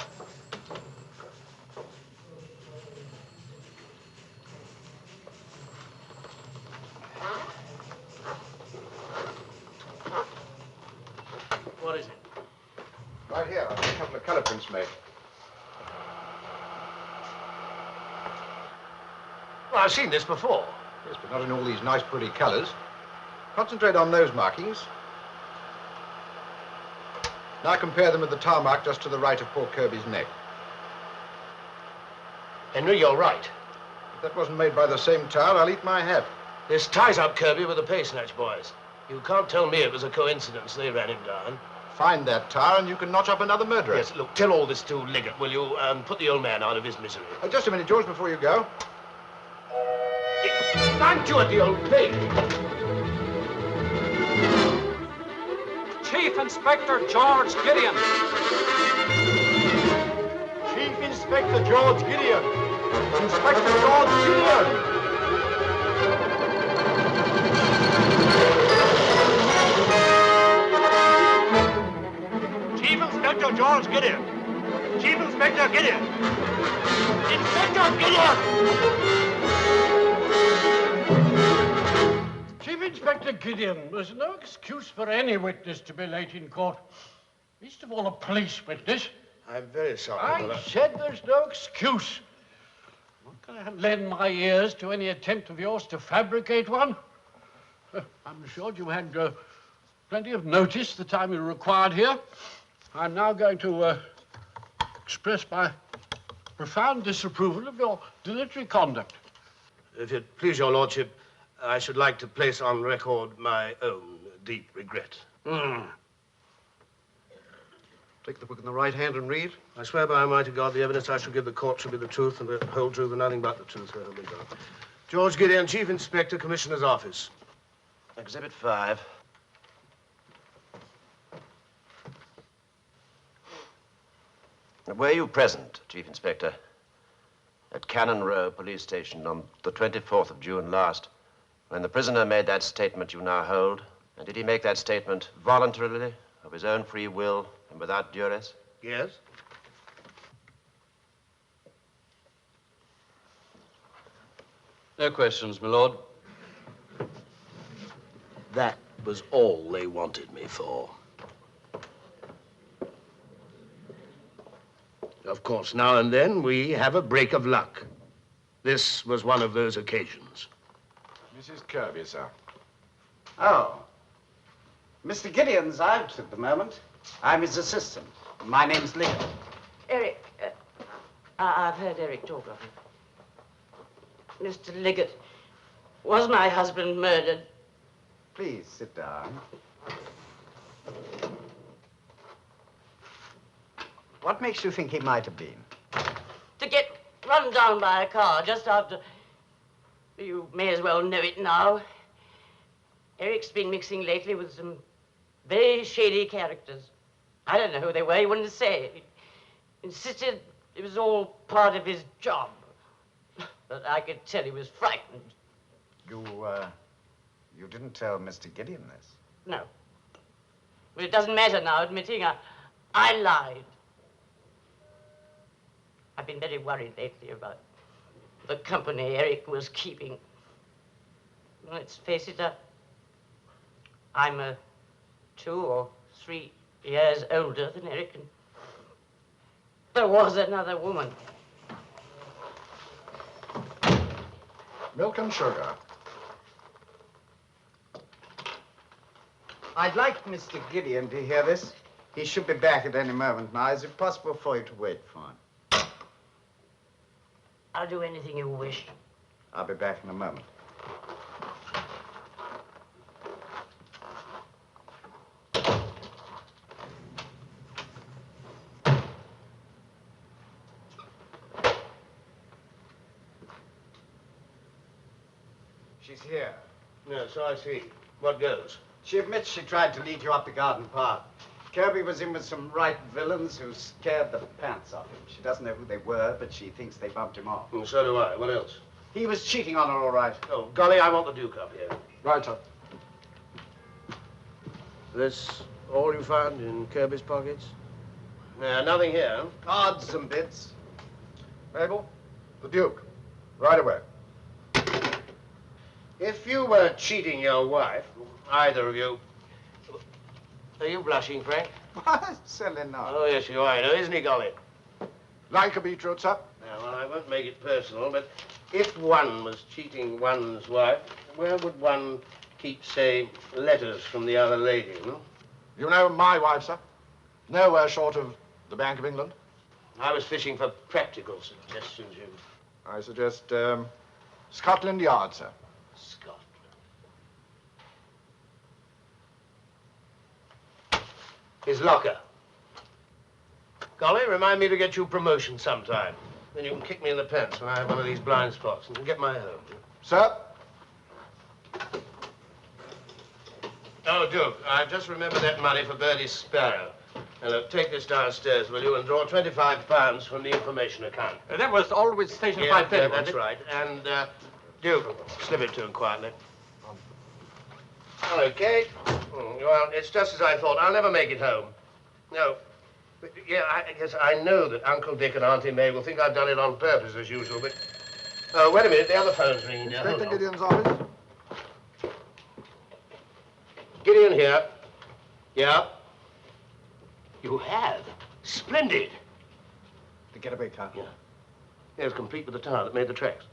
What is it? Right here. I've got a couple of color prints made. Well, I've seen this before. Yes, but not in all these nice, pretty colors. Concentrate on those markings. Now compare them with the tar mark just to the right of poor Kirby's neck. Henry, you're right. If that wasn't made by the same tar, I'll eat my hat. This ties up Kirby with the pay snatch boys. You can't tell me it was a coincidence they ran him down. Find that tar and you can notch up another murderer. Yes, look, tell all this to Liggett, will you? Put the old man out of his misery. Just a minute, George, before you go. Thank you at the old pig. Chief Inspector George Gideon. Chief Inspector George Gideon. Inspector George Gideon. Chief Inspector George Gideon. Chief Inspector Gideon. Inspector Gideon. Chief Inspector Gideon, there's no excuse for any witness to be late in court. Least of all a police witness. I'm very sorry, I Miller. said there's no excuse. I'm not going to lend my ears to any attempt of yours to fabricate one. I'm sure you had plenty of notice the time you were required here. I'm now going to express my profound disapproval of your dilatory conduct. If it please your lordship, I should like to place on record my own deep regret. Take the book in the right hand and read. I swear by Almighty God, the evidence I shall give the court shall be the truth and the whole truth and nothing but the truth. So help me God. George Gideon, Chief Inspector, Commissioner's Office. Exhibit 5. Were you present, Chief Inspector, at Cannon Row Police Station on the 24th of June last, when the prisoner made that statement you now hold? And did he make that statement voluntarily, of his own free will, and without duress? Yes? No questions, my lord. That was all they wanted me for. Of course, now and then we have a break of luck. This was one of those occasions. Mrs. Kirby, sir. Oh. Mr. Gideon's out at the moment. I'm his assistant. My name's Liggett. Eric, I've heard Eric talk of him. Mr. Liggett, was my husband murdered? Please sit down. What makes you think he might have been? To get run down by a car just after... You may as well know it now. Eric's been mixing lately with some very shady characters. I don't know who they were, he wouldn't say. He insisted it was all part of his job. But I could tell he was frightened. You didn't tell Mr. Gideon this? No. But it doesn't matter now, admitting I lied. I've been very worried lately about the company Eric was keeping. Let's face it, I'm 2 or 3 years older than Eric, and there was another woman. Milk and sugar. I'd like Mr. Gideon to hear this. He should be back at any moment now. Is it possible for you to wait for him? I'll do anything you wish. I'll be back in a moment. She's here. Yeah, so I see. What goes? She admits she tried to lead you up the garden path. Kirby was in with some right villains who scared the pants off him. She doesn't know who they were, but she thinks they bumped him off. And so do I. What else? He was cheating on her, all right. Oh, golly, I want the Duke up here. Right, sir. This all you found in Kirby's pockets? Nothing here. Odds and bits. Mabel, the Duke. Right away. If you were cheating your wife, either of you... Are you blushing, Frank? What? Silly not. Oh, yes, you are, I know, isn't he, golly? Like a beetroot, sir? Yeah, well, I won't make it personal, but if one was cheating one's wife, where would one keep, say, letters from the other lady, no? You know my wife, sir? Nowhere short of the Bank of England. I was fishing for practical suggestions, you... I suggest, Scotland Yard, sir. Scotland. His locker. Golly, remind me to get you promotion sometime. Then you can kick me in the pants when I have one of these blind spots and get my home. Sir? Oh, Duke, I've just remembered that money for Birdie's sparrow. Now, take this downstairs, will you, and draw £25 from the information account. That was always station Yeah, 530, that's right. And, Duke, slip it to him quietly. Hello, Kate. Well, it's just as I thought. I'll never make it home. No. But, yeah, I guess I know that Uncle Dick and Auntie May will think I've done it on purpose, as usual, but... Oh, wait a minute. The other phone's ringing now. Inspector Gideon's office? Gideon here. Yeah? You have? Splendid. The getaway car? Yeah. Yes, complete with the tire that made the tracks.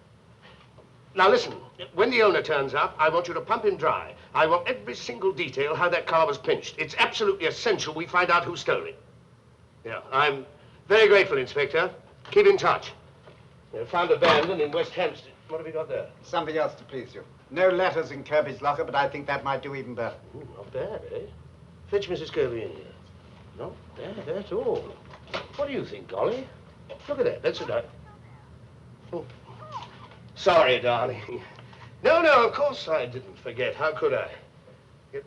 Now, listen. When the owner turns up, I want you to pump him dry. I want every single detail how that car was pinched. It's absolutely essential we find out who stole it. Yeah, I'm very grateful, Inspector. Keep in touch. Found abandoned in West Hampstead. What have you got there? Something else to please you. No letters in Kirby's locker, but I think that might do even better. Ooh, not bad, eh? Fetch Mrs. Kirby in here. Not bad at all. What do you think, Golly? Look at that. That's it. Oh. Sorry, darling. No, of course I didn't forget. How could I? Yet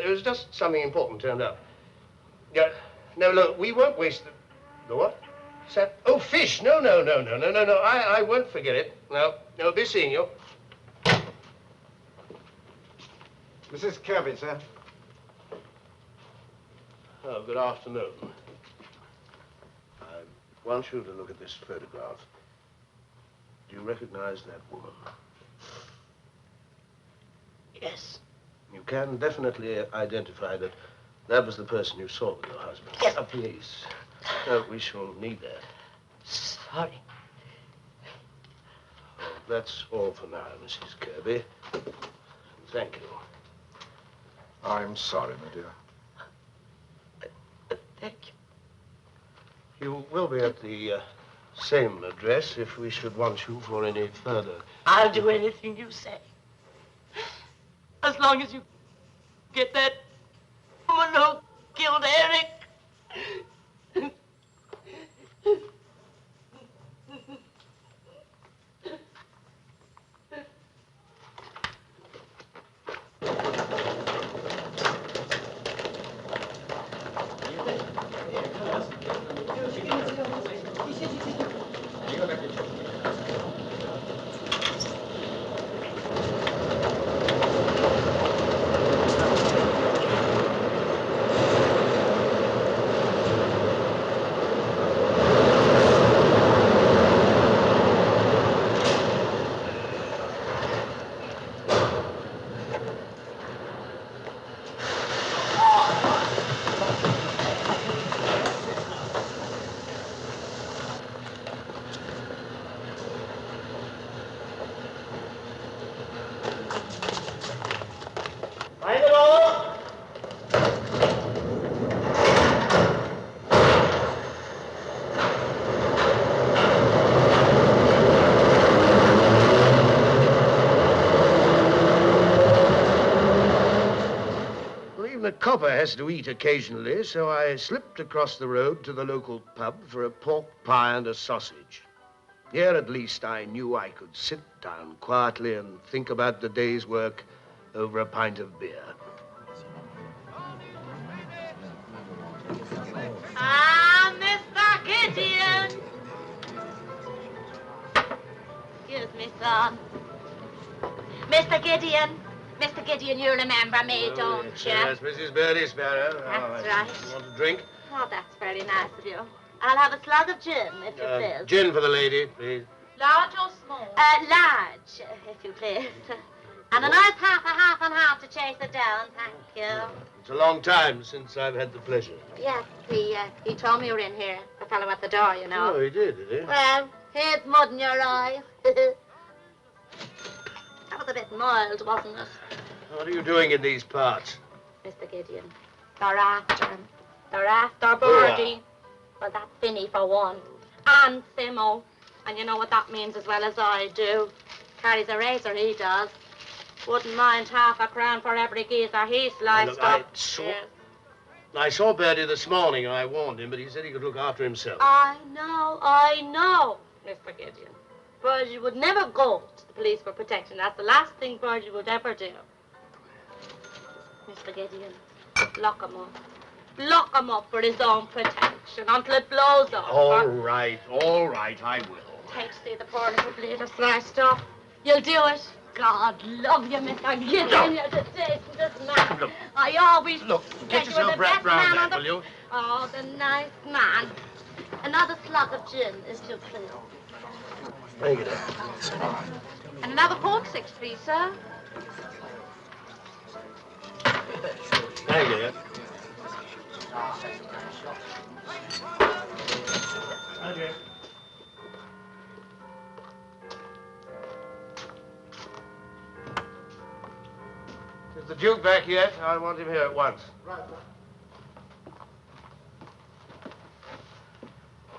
it was just something important turned up. Yeah. No, look, we won't waste the what? Oh, fish. No. I won't forget it. No, be seeing you. Mrs. Kirby, sir. Oh, good afternoon. I want you to look at this photograph. Do you recognize that woman? Yes. You can definitely identify that that was the person you saw with your husband. Yes. Please. No, we shall need that. Sorry. Oh, that's all for now, Mrs. Kirby. Thank you. I'm sorry, my dear. Thank you. You will be at the same address if we should want you for any further. I'll do anything you say. As long as you get that woman who killed Eric. The copper has to eat occasionally, so I slipped across the road to the local pub for a pork pie and a sausage. Here, at least, I knew I could sit down quietly and think about the day's work over a pint of beer. Ah, Mr. Gideon! Excuse me, son. Mr. Gideon. Mr. Gideon, you remember me, don't you? Yes, Mrs. Birdie Sparrow. That's right. You want a drink? Oh, that's very nice of you. I'll have a slug of gin, if you please. Gin for the lady, please. Large or small? Large, if you please. And a nice half and half to chase it down, thank you. It's a long time since I've had the pleasure. Yes, he told me you were in here. The fellow at the door, you know. Oh, he did he? Well, here's mud in your eye. That was a bit mild, wasn't it? What are you doing in these parts? Mr. Gideon, they're after him. They're after Birdie. Well, that's Finny for one. And Simo. And you know what that means as well as I do. Carries a razor, he does. Wouldn't mind half a crown for every geezer he sliced up. I saw Birdie this morning. I warned him, but he said he could look after himself. I know, Mr. Gideon. Birdie would never go to the police for protection. That's the last thing Birdie would ever do. Mr. Gideon, lock him up. Lock him up for his own protection until it blows over. All right, I will. Hate to see the poor little bleeder sliced off. You'll do it. God love you, Mr. Gideon. You're the decentest man. Look. I always Get said you were yourself the wrapped best round man that, on the... will you? Oh, the nice man. Another slug of gin, if you please. Thank you. And another pork six, please, sir. Thank you. Okay. Is the Duke back yet? I want him here at once. Right.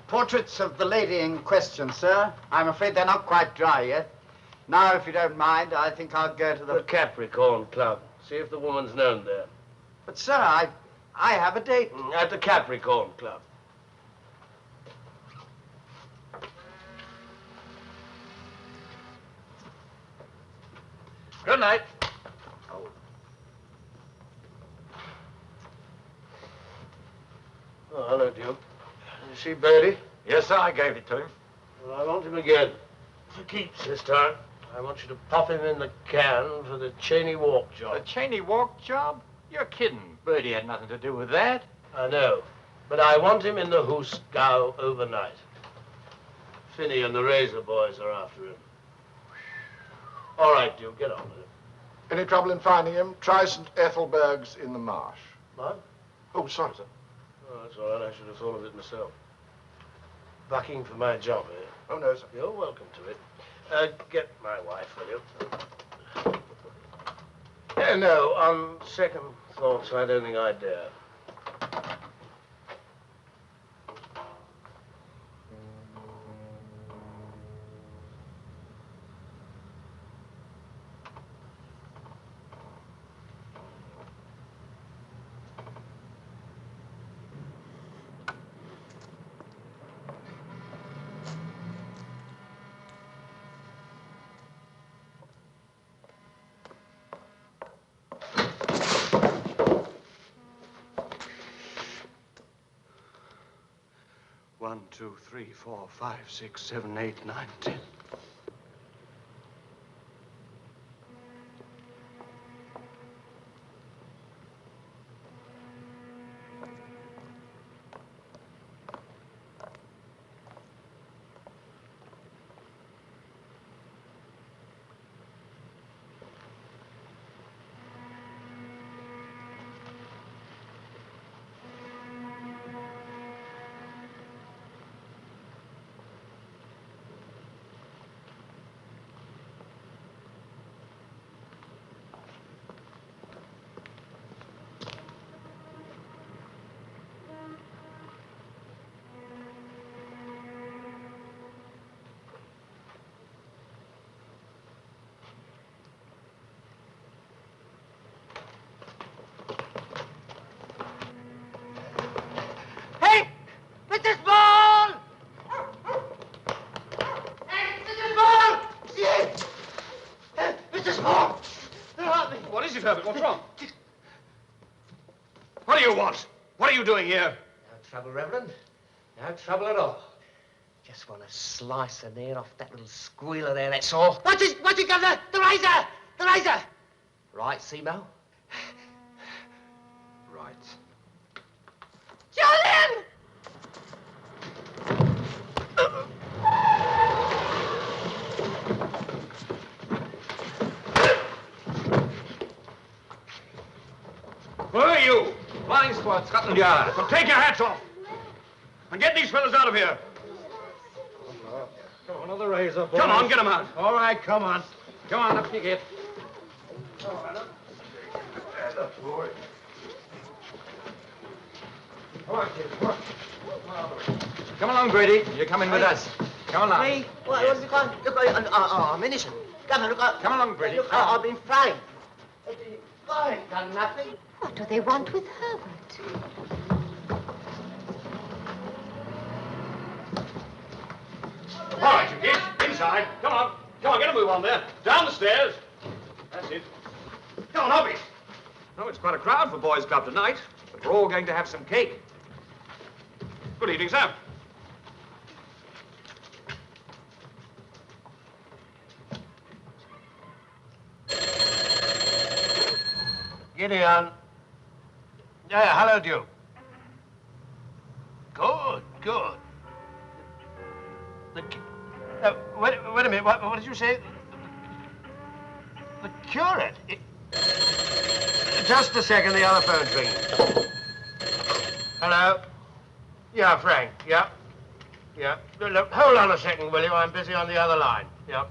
Portraits of the lady in question, sir. I'm afraid they're not quite dry yet. Now, if you don't mind, I think I'll go to The Capricorn Club. See if the woman's known there. But, sir, I have a date. At the Capricorn Club. Good night. Oh, hello, Duke. You see Birdie? Yes, sir, I gave it to him. Well, I want him again. For keeps this time. I want you to pop him in the can for the Cheney Walk job. The Cheney Walk job? You're kidding. Birdie had nothing to do with that. I know. But I want him in the Hoosgow overnight. Finney and the Razor boys are after him. All right, Duke, get on with it. Any trouble in finding him? Try St. Ethelberg's in the marsh. What? Oh, sorry, sir. Oh, that's all right. I should have thought of it myself. Bucking for my job, eh? Oh, no, sir. You're welcome to it. Get my wife, will you? No, on second thoughts, I don't think I dare. One, 2, 3, 4, 5, 6, 7, 8, 9, 10. Hey! Mr. Small! Hey, Mr. Small! Yes! Mr. Small! Help me! What is it, Herbert? What's wrong? What do you want? What are you doing here? No trouble, Reverend. No trouble at all. Just want to slice an ear off that little squealer there, that's all. What's it, Governor? The razor! The razor! Right, Simo? Right. Julian! Who are you? Flying Squad, Scotland Yard. So take your hats off and get these fellas out of here. Come on, another razor, boys. Come on, get them out. All right, come on. Come on, up you get. Boy. Come on, kids, come on. Come along, Grady. You're coming with us. Come along. Me? What's it called? Look, ammunition. Governor, look, Come along, Grady. Look, I've been framed. I ain't done nothing. What do they want with Herbert? All right, you kids. Inside. Come on. Come on, get a move on there. Down the stairs. That's it. Come on, Hobby. Oh, it's quite a crowd for Boys' Club tonight, but we're all going to have some cake. Good evening, sir. Gideon. Yeah, hello, Duke. Good, good. Wait a minute. What did you say? The curate? Just a second. The other phone's ringing. Hello? Yeah, Frank. Yeah. Yeah. Look, hold on a second, will you? I'm busy on the other line. Yeah.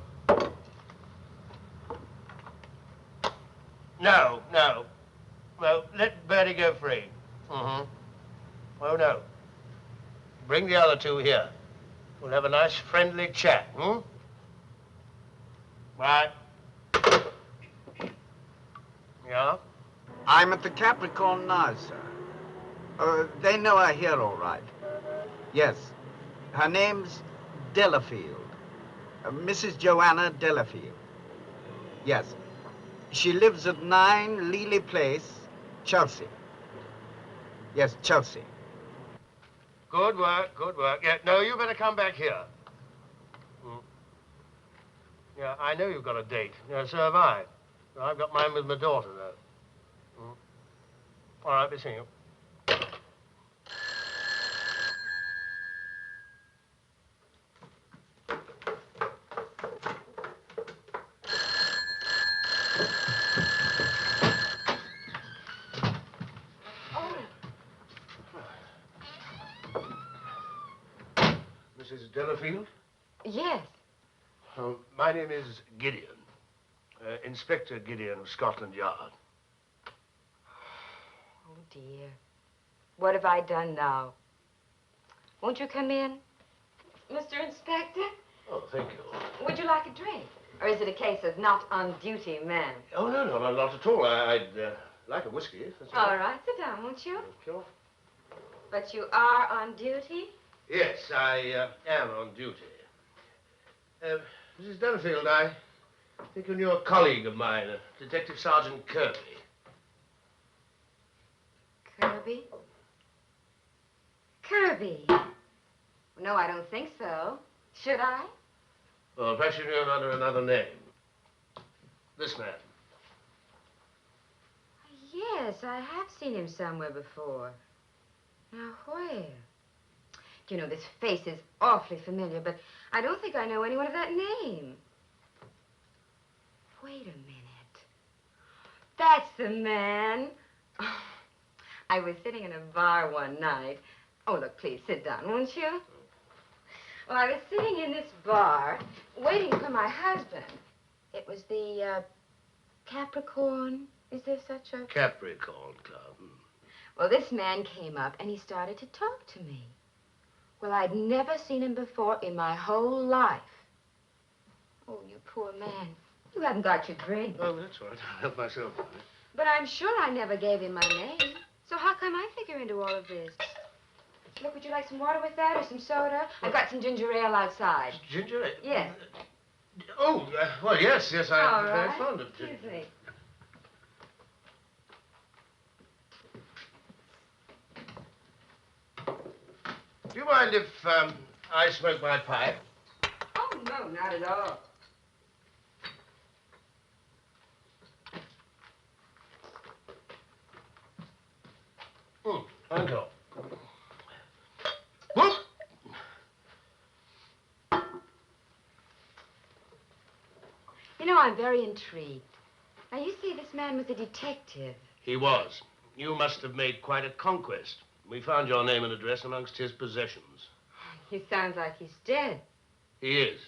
No. Well, let Bertie go free. Mm-hmm. Oh, no. Bring the other two here. We'll have a nice friendly chat, hmm? Right. Yeah? I'm at the Capricorn now, sir. They know her here all right. Yes. Her name's Delafield. Mrs. Joanna Delafield. Yes. She lives at 9 Lely Place, Chelsea. Yes, Chelsea. Good work, good work. Yeah, no, you better come back here. Yeah, I know you've got a date. Yeah, so have I. I've got mine with my daughter, though. All right, be seeing you. Delafield? Yes. My name is Gideon. Inspector Gideon of Scotland Yard. Oh, dear. What have I done now? Won't you come in? Mr. Inspector, Oh, thank you. would you like a drink? Or is it a case of not on duty, ma'am? Oh, no, not at all. I'd like a whiskey, if that's All right, sit down, won't you? Thank you. But you are on duty? Yes, I am on duty. Mrs. Delafield, I think you're a colleague of mine, Detective Sergeant Kirby. Kirby? Kirby? No, I don't think so. Should I? Well, perhaps you know him under another name. This man. Yes, I have seen him somewhere before. Now, where? You know, this face is awfully familiar, but I don't think I know anyone of that name. Wait a minute. That's the man. Oh, I was sitting in a bar one night. Oh, look, please, sit down, won't you? Well, I was sitting in this bar, waiting for my husband. It was the, Capricorn. Is there such a... Capricorn Club. Well, this man came up, and he started to talk to me. Well, I'd never seen him before in my whole life. Oh, you poor man. You haven't got your drink. Oh, that's all right. I'll help myself. But I'm sure I never gave him my name. So how come I figure into all of this? Look, would you like some water with that or some soda? I've got some ginger ale outside. Ginger ale? Yes. Oh, well, yes, I'm very right. fond of ginger. Excuse me. Do you mind if I smoke my pipe? Oh, no, not at all. Thank you. Whoop! You know, I'm very intrigued. Now, you say this man was a detective. He was. You must have made quite a conquest. We found your name and address amongst his possessions. He sounds like he's dead. He is.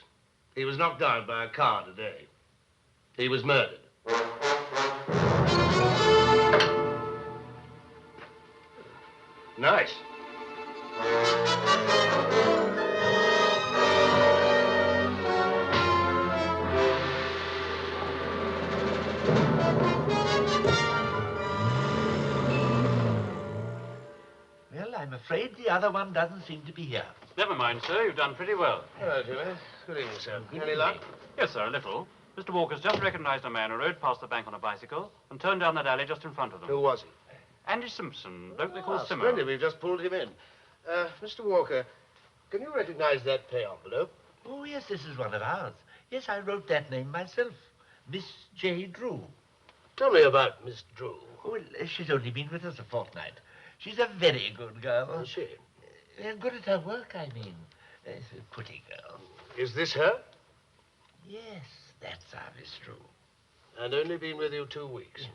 He was knocked down by a car today. He was murdered. Nice. Well, I'm afraid the other one doesn't seem to be here. Never mind, sir. You've done pretty well. Hello, Jimmy. Good evening, sir. Good Any evening. luck? Yes, sir, a little. Mr. Walker's just recognized a man who rode past the bank on a bicycle and turned down that alley just in front of them. Who was he? Andy Simpson, bloke they call Simmer. Splendid. We've just pulled him in. Mr. Walker, can you recognize that pay envelope? Oh, yes, this is one of ours. Yes, I wrote that name myself. Miss J. Drew. Tell me about Miss Drew. Well, she's only been with us a fortnight. She's a very good girl. Is she? Good at her work, I mean. She's a pretty girl. Is this her? Yes, that's our Miss Drew. And only been with you 2 weeks.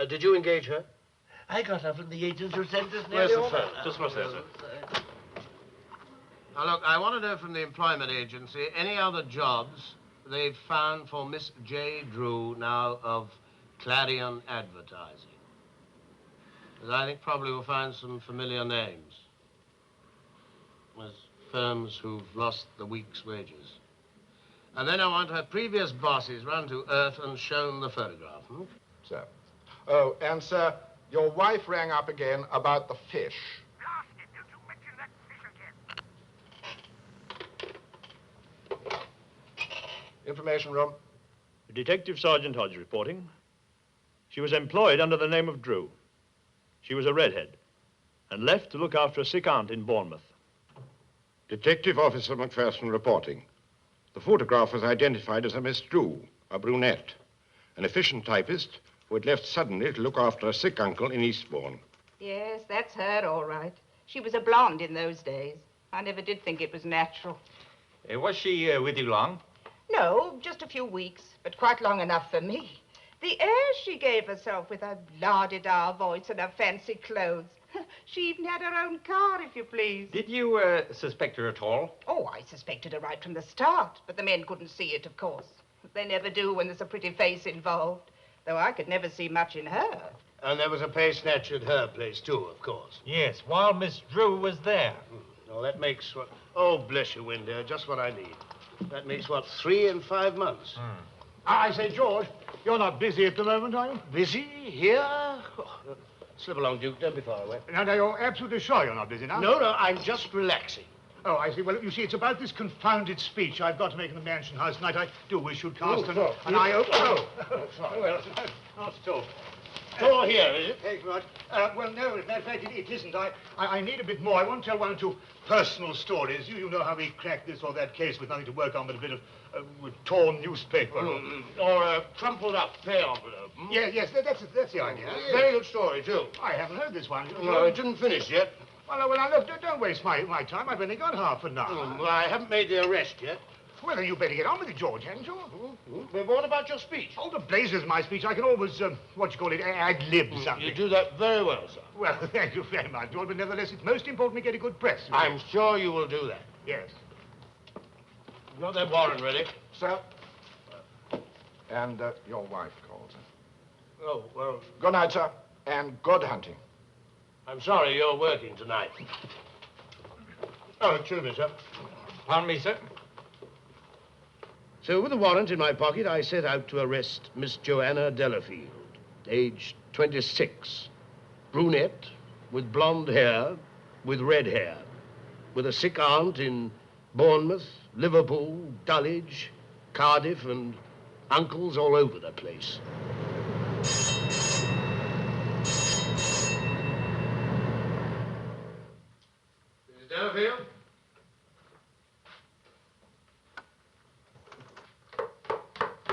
Did you engage her? I got her from the agents who sent us Where's nearly the phone? Just what's there, sir? Now, look, I want to know from the employment agency any other jobs they've found for Miss J. Drew, now of Clarion Advertising. Because I think probably we'll find some familiar names. There's firms who've lost the week's wages. And then I want her previous bosses run to earth and shown the photograph. Sir. Oh, and, sir, your wife rang up again about the fish. Information room. Detective Sergeant Hodge reporting. She was employed under the name of Drew. She was a redhead and left to look after a sick aunt in Bournemouth. Detective Officer McPherson reporting. The photograph was identified as a Miss Drew, a brunette, an efficient typist who had left suddenly to look after a sick uncle in Eastbourne. Yes, that's her, all right. She was a blonde in those days. I never did think it was natural. Was she with you long? No, just a few weeks, but quite long enough for me. The airs she gave herself with her la-di-da voice and her fancy clothes. She even had her own car, if you please. Did you suspect her at all? Oh, I suspected her right from the start, but the men couldn't see it, of course. They never do when there's a pretty face involved, though I could never see much in her. And there was a pay snatch at her place, too, of course. Yes, while Miss Drew was there. Well, that makes what... Oh, bless you, Winder, just what I need. That makes, what, 3 and 5 months? I say, George, you're not busy at the moment, are you? Busy? Here? Oh, slip along, Duke. Don't be far away. No, you're absolutely sure you're not busy now? No, I'm just relaxing. Oh, I see. Well, you see, it's about this confounded speech I've got to make in the Mansion House tonight. I do wish you'd cast an eye open. Oh, sorry. Well, not at all. Door here, is it? Thanks very much. Well, no, as a matter of fact, it isn't. I need a bit more. I want to tell one or two personal stories. You know how we cracked this or that case with nothing to work on but a bit of torn newspaper. Or a crumpled up pay envelope. Yes, that's the idea. Very good story, too. I haven't heard this one. No, it didn't finish yet. Well, now, look, don't waste my time. I've only got half an hour. Well, I haven't made the arrest yet. Well, then you better get on with it, George, hadn't you? But what about your speech? Oh, the blazes, my speech. I can always, ad-lib something. You do that very well, sir. Well, thank you very much, George, but nevertheless, it's most important to get a good press. I'm sure you will do that. Yes. You got that warrant ready? Sir? And your wife calls. Oh, well... Good night, sir, and good hunting. I'm sorry you're working tonight. Oh, excuse me, sir. Pardon me, sir? So, with a warrant in my pocket, I set out to arrest Miss Joanna Delafield, age 26, brunette, with blonde hair, with red hair, with a sick aunt in Bournemouth, Liverpool, Dulwich, Cardiff, and uncles all over the place. Mrs. Delafield?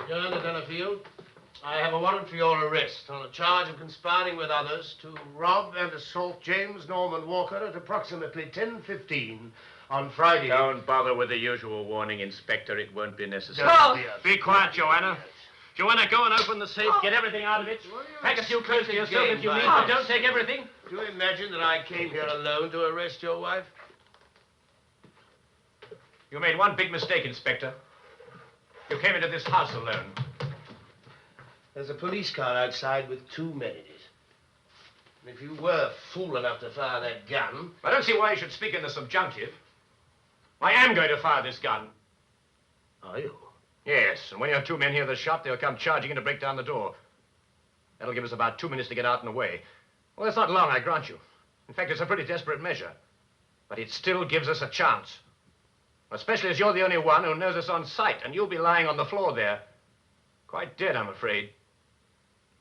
Joanna Delafield, I have a warrant for your arrest on a charge of conspiring with others to rob and assault James Norman Walker at approximately 10:15 on Friday. Don't bother with the usual warning, Inspector. It won't be necessary. Be quiet, Joanna. Joanna, go and open the safe. Get everything out of it. Pack a few clothes to yourself if you need, but don't take everything. Do you imagine that I came here alone to arrest your wife? You made one big mistake, Inspector. You came into this house alone. There's a police car outside with 2 men in it. And if you were fool enough to fire that gun... I don't see why you should speak in the subjunctive. I am going to fire this gun. Are you? Yes, and when your 2 men hear the shot, they'll come charging in to break down the door. That'll give us about 2 minutes to get out and away. Well, that's not long, I grant you. In fact, it's a pretty desperate measure. But it still gives us a chance. Especially as you're the only one who knows us on sight, and you'll be lying on the floor there. Quite dead, I'm afraid.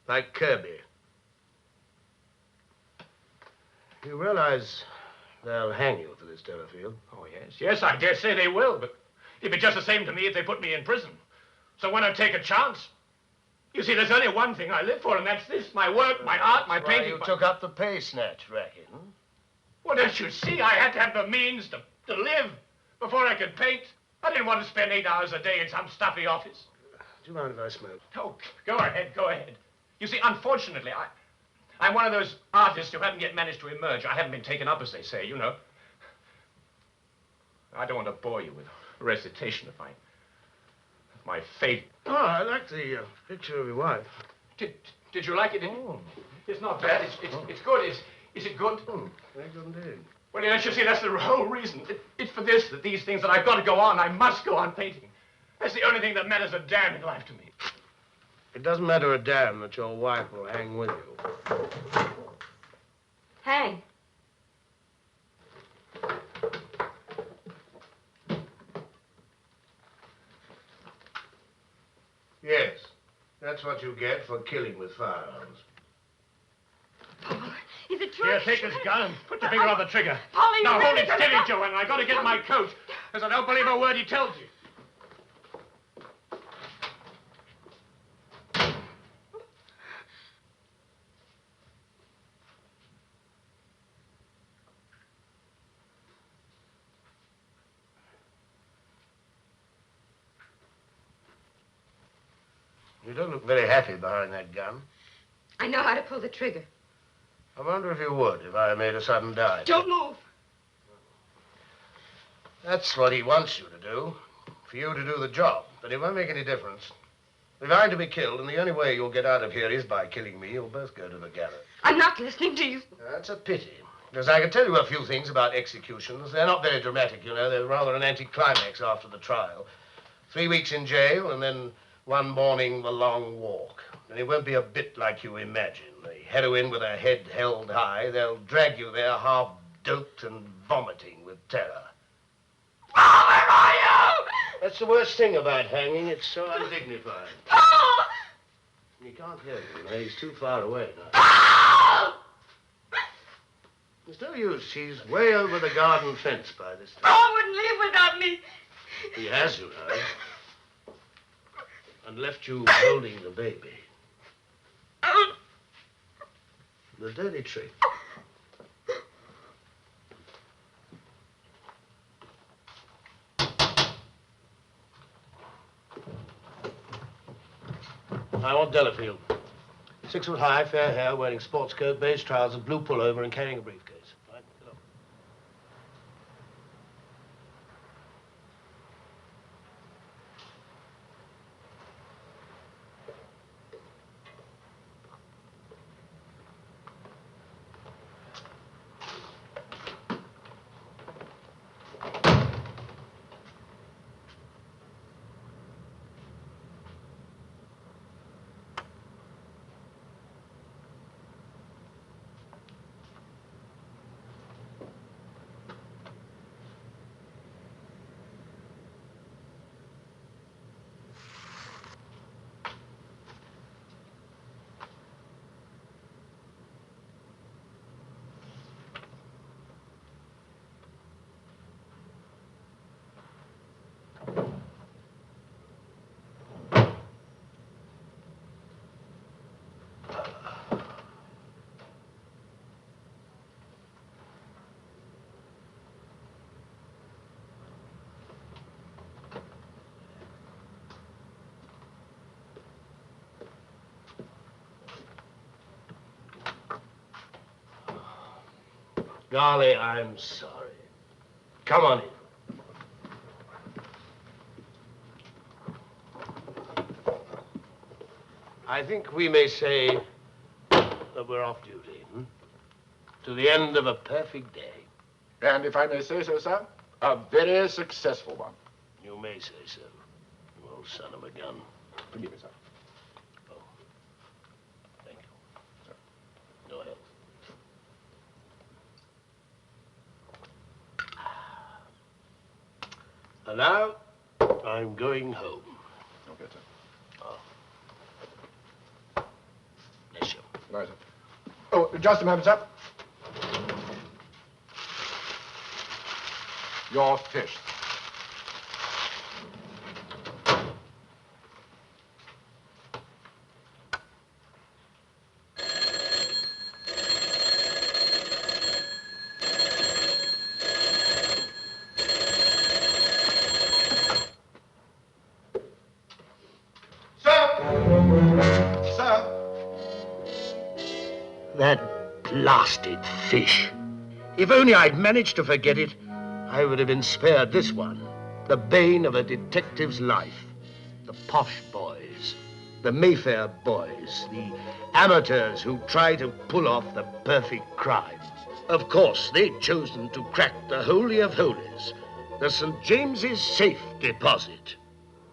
Like Kirby. You realize they'll hang you for this, Delafield? Oh, yes. Yes, I dare say they will, but it'd be just the same to me if they put me in prison. So why not take a chance? You see, there's only one thing I live for, and that's this. My work, my art, my painting. You took up the pay snatch racket, huh? Well, don't you see? I had to have the means to live before I could paint. I didn't want to spend 8 hours a day in some stuffy office. Do you mind if I smoke? Oh, go ahead, go ahead. You see, unfortunately, I'm one of those artists who haven't yet managed to emerge. I haven't been taken up, as they say, you know. I don't want to bore you with recitation of my fate. Oh, I like the picture of your wife. Did you like it? It's not bad. It's good. Is it good? Very good indeed. Well, don't you see, that's the whole reason. It's for this, that these things that I've got to go on. I must go on painting. That's the only thing that matters a damn in life to me. It doesn't matter a damn that your wife will hang with you. Hang. Yes, that's what you get for killing with firearms. Is it true? Here, take this gun and put your finger on the trigger. Polly, now, you hold really it steady, Joanna. I got to get my coat, because I don't believe a word he tells you. You don't look very happy behind that gun. I know how to pull the trigger. I wonder if you would, if I made a sudden dive. Don't move. That's what he wants you to do, for you to do the job. But it won't make any difference. If I'm to be killed, and the only way you'll get out of here is by killing me, you'll both go to the gallows. I'm not listening to you. That's a pity. Because I can tell you a few things about executions. They're not very dramatic, you know. They're rather an anticlimax after the trial. 3 weeks in jail, and then one morning, the long walk. And it won't be a bit like you imagine. The heroine with her head held high, they'll drag you there half doped and vomiting with terror. Paul, where are you? That's the worst thing about hanging. It's so undignified. Paul! He can't hear you, you know. He's too far away now. Paul! There's no use. He's way over the garden fence by this time. Paul wouldn't leave without me. He has, you know. And left you holding the baby. The dirty trick. I want Delafield. 6 foot high, fair hair, wearing sports coat, beige trousers, blue pullover, and carrying a briefcase. Right, get up. Golly, I'm sorry. Come on in. I think we may say that we're off duty, to the end of a perfect day. And if I may say so, sir, a very successful one. You may say so, you old son of a gun. Forgive me, sir. Oh, thank you. Sir. No help. And now, I'm going home. Okay, sir. Oh. Bless you. Right, sir. Oh, just a moment, sir. Your fish. That blasted fish. If only I'd managed to forget it, I would have been spared this one, the bane of a detective's life. The posh boys, the Mayfair boys, the amateurs who try to pull off the perfect crime. Of course, they'd chosen to crack the Holy of Holies, the St. James's safe deposit.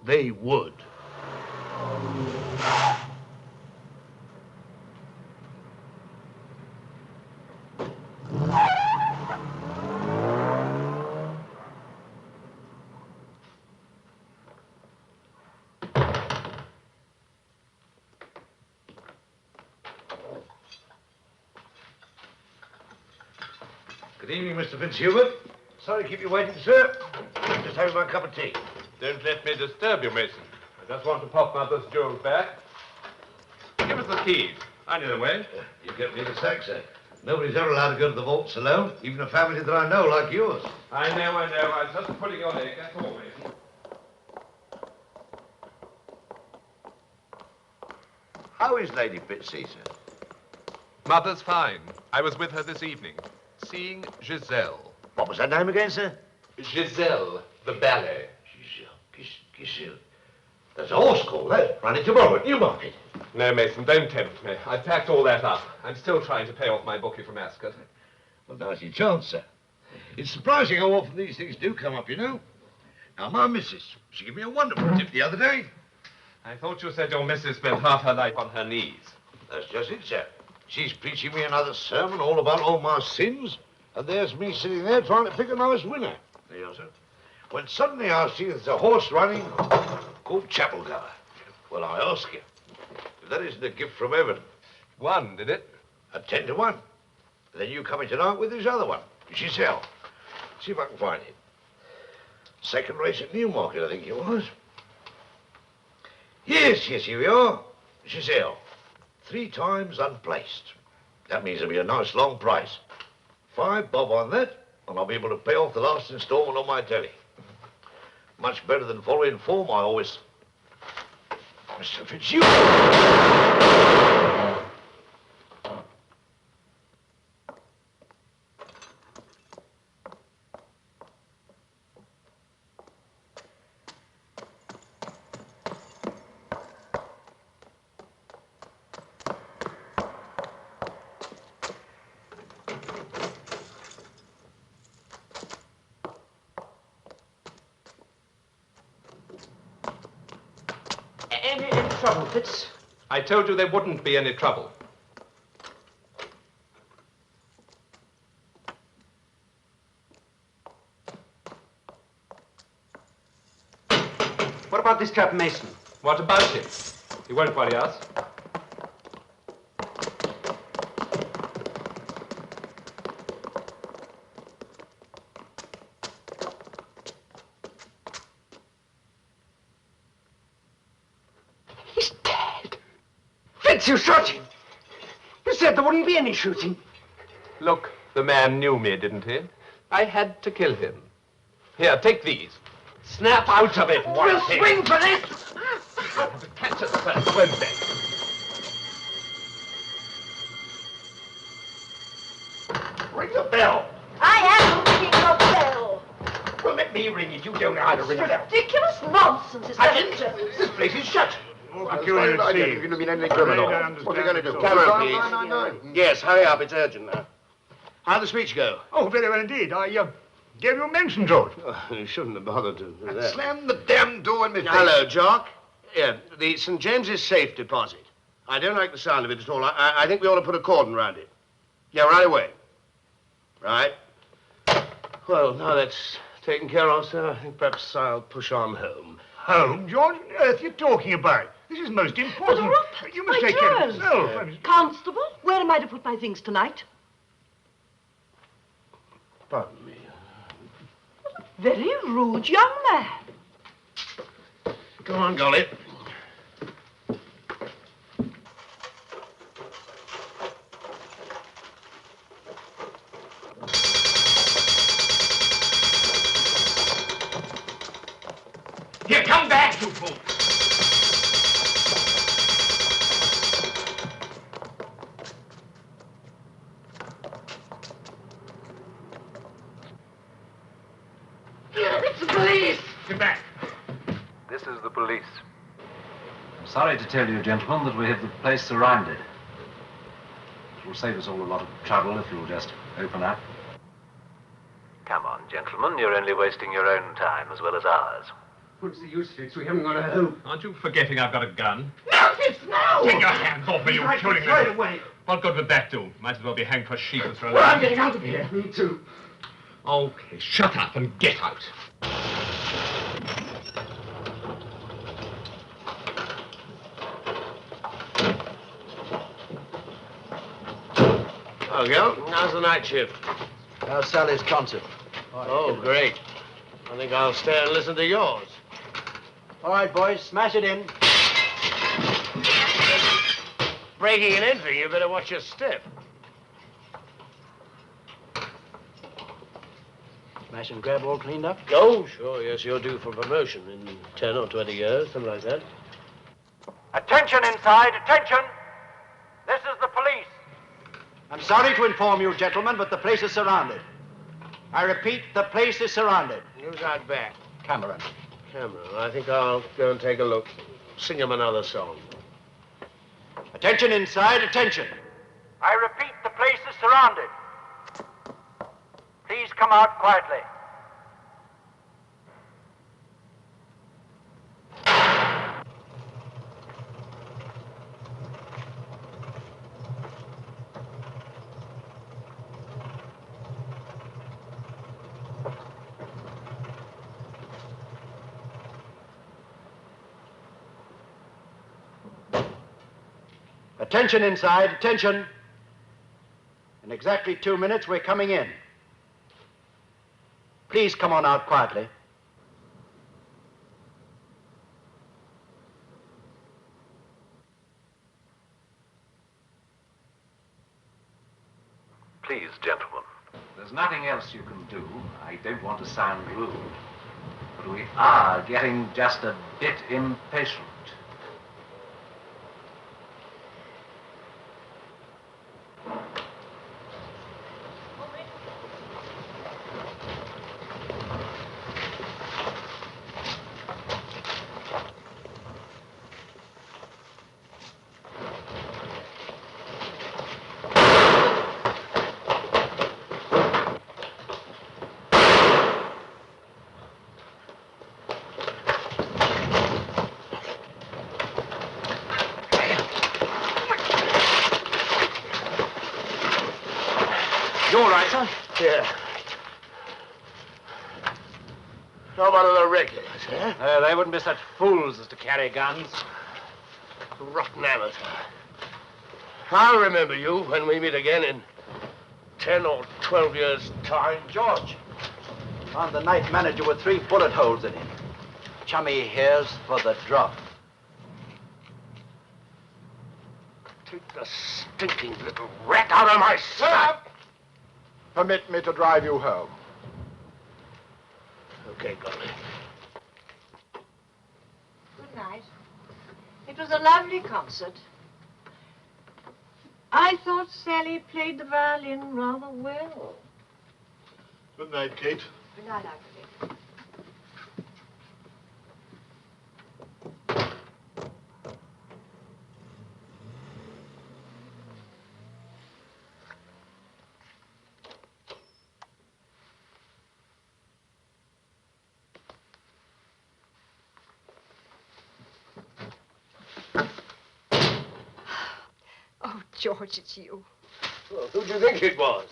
They would. Good evening, Mr. Fitzhubert. Sorry to keep you waiting, sir. Just having my cup of tea. Don't let me disturb you, Mason. I just want to pop Mother's jewels back. Give us the keys. I know the way. You kept me in a sack, sir. Nobody's ever allowed to go to the vaults alone, even a family that I know, like yours. I know. I was just pulling your leg, that's all, Mason. How is Lady Fitzy, sir? Mother's fine. I was with her this evening, seeing Giselle. What was her name again, sir? Giselle, the ballet. Giselle. There's a horse called that, running tomorrow at Newmarket. No, Mason, don't tempt me. I've packed all that up. I'm still trying to pay off my bookie from Ascot. Well, now's your chance, sir. It's surprising how often these things do come up, you know. Now, my missus, she gave me a wonderful tip the other day. I thought you said your missus spent half her life on her knees. That's just it, sir. She's preaching me another sermon all about all my sins, and there's me sitting there trying to pick a nice winner. There you are, sir. When suddenly I see there's a horse running called Chapel Goer. Well, I ask you, if that isn't a gift from heaven. Won, did it? A 10 to 1. And then you come in tonight with this other one, Giselle. See if I can find it. Second race at Newmarket, I think it was. Yes, here we are. Giselle. 3 times unplaced. That means there'll be a nice long price. 5 bob on that, and I'll be able to pay off the last installment on my telly. Much better than following form, I always... Mr. Fitzhugh! Any trouble, Fitz? I told you there wouldn't be any trouble. What about this chap Mason? What about him? He won't worry us. He's dead. Fitz, you shot him. You said there wouldn't be any shooting. Look, the man knew me, didn't he? I had to kill him. Here, take these. Snap out of it, We'll swing for this. They'll have to catch us first, won't they? Ring the bell. I am ringing your bell. Well, let me ring it. You don't know how to ring a bell. Ridiculous nonsense, is I that didn't. This place is shut. peculiar it seems. You've been any criminal. What are you going to do? Camera, please. Yes, hurry up. It's urgent now. How'd the speech go? Oh, very well indeed. I gave you a mention to it. Oh, you shouldn't have bothered to do that. Slam the damn door in my face. Hello, Jock. Yeah, the St. James's safe deposit. I don't like the sound of it at all. I think we ought to put a cordon around it. Yeah, right away. Right. Well, now that's taken care of, sir. I think perhaps I'll push on home. Home, George? What on earth are you talking about? This is most important. You must take care of yourself. Constable, where am I to put my things tonight? Pardon me. Very rude young man. Come on, Golly. Here, come back, you fool. It's the police. Get back. This is the police. I'm sorry to tell you, gentlemen, that we have the place surrounded. It will save us all a lot of trouble if you'll just open up. Come on, gentlemen. You're only wasting your own time as well as ours. What's the use, Fitz? We haven't got a home. Aren't you forgetting I've got a gun? No, Fitz, no! Take your hands off me, you killing me. Right away. What good would that do? Might as well be hanged for sheep and thrown Well, out. I'm getting out of here. Me too. Okay, shut up and get out. Oh, Gil, how's the night shift? How's Sally's concert? Oh, great. I think I'll stay and listen to yours. All right, boys, smash it in. Breaking and entering, you better watch your step. Smash and grab all cleaned up? Oh, sure, yes, you're due for promotion in 10 or 20 years, something like that. Attention inside, attention! This is the police. I'm sorry to inform you, gentlemen, but the place is surrounded. I repeat, the place is surrounded. Who's out back? Cameron. Cameron, I think I'll go and take a look. Sing him another song. Attention inside, attention. I repeat, the place is surrounded. Please come out quietly. Attention inside, attention. In exactly 2 minutes, we're coming in. Please come on out quietly. Please, gentlemen. There's nothing else you can do. I don't want to sound rude, but we are getting just a bit impatient. You all right, son? Yeah. How about the regulars, eh? They wouldn't be such fools as to carry guns. Rotten amateur. I'll remember you when we meet again in 10 or 12 years' time. George, found the night manager with 3 bullet holes in him. Chummy here's for the drop. Take the stinking little rat out of my sight! Permit me to drive you home. Okay, Golly. Good night. It was a lovely concert. I thought Sally played the violin rather well. Good night, Kate. Good night, Uncle. Oh, George, it's you. Well, who'd you think it was?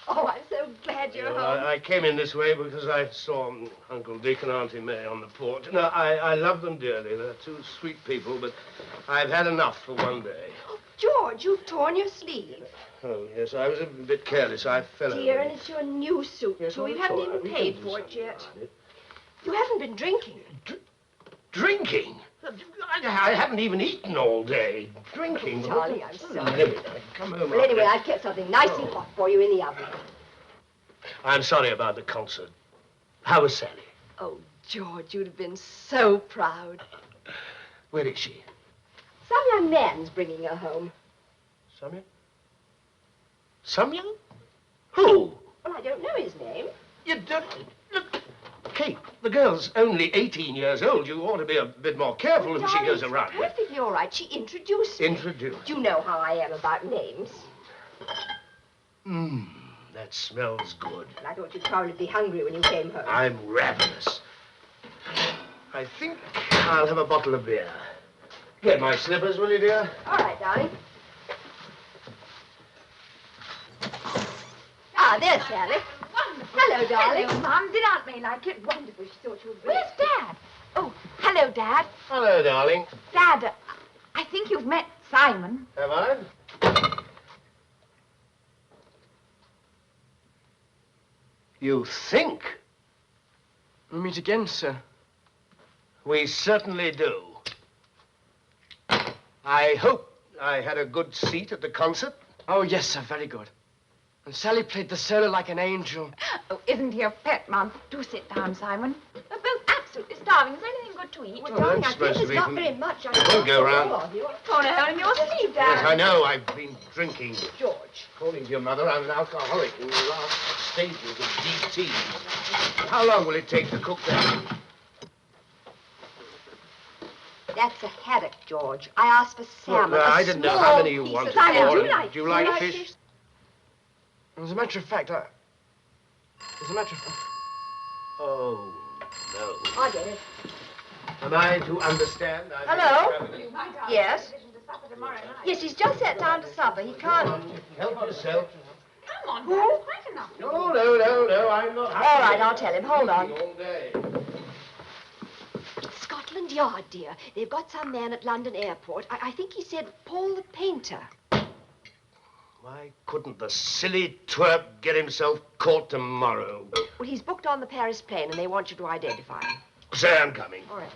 Oh, I'm so glad you're You know, home. I came in this way because I saw Uncle Dick and Auntie May on the porch. No, I love them dearly. They're 2 sweet people, but I've had enough for one day. Oh, George, you've torn your sleeve. Oh, yes, I was a bit careless. I fell over. Dear, and it's your new suit, Yes, too. well, You it's haven't all right. even We paid can do for it something yet. about it. You haven't been drinking. Drinking? I haven't even eaten all day. Drinking? Oh, Charlie, I'm sorry. Limit. Come home. Well, anyway, after. I've kept something nice and hot for you in the oven. I'm sorry about the concert. How was Sally? Oh, George, you'd have been so proud. Where is she? Some young man's bringing her home. Some young? Who? Well, I don't know his name. You don't... Look, Kate, the girl's only 18 years old. You ought to be a bit more careful when she goes around. Perfectly all right. She introduced me. Introduced? You know how I am about names. That smells good. And I thought you'd probably be hungry when you came home. I'm ravenous. I think I'll have a bottle of beer. Get my slippers, will you, dear? All right, darling. Ah, there's Sally. Wonderful. Hello, darling. Hello, Mum. Did Aunt May like it? Wonderful. She thought you were Where's Dad? Oh, hello, Dad. Hello, darling. Dad, I think you've met Simon. Have I? You think? We'll meet again, sir. We certainly do. I hope I had a good seat at the concert. Oh, yes, sir, very good. And Sally played the solo like an angel. Oh, isn't he a pet, Mum? Do sit down, Simon. They're both absolutely starving. Is there anything good to eat? Well, darling, I think there's not very much. Don't go round. Go down in your seat, Yes, I know. I've been drinking. George. According to your mother, I'm an alcoholic in the last stages of DT. How long will it take to cook that? That's a haddock, George. I asked for salmon. Well, I didn't know how many you wanted for. Do you like fish? As a matter of fact, Oh, no. I get it. Am I to understand? Hello? Yes? Yes, he's just sat down to supper. He can't... Help yourself. Come on, Dad. It's quite enough. No, I'm not... All right, I'll tell him. Hold on. All day. Scotland Yard, dear. They've got some man at London Airport. I think he said Paul the Painter. Why couldn't the silly twerp get himself caught tomorrow? Well, he's booked on the Paris plane, and they want you to identify him. Say I'm coming. All right,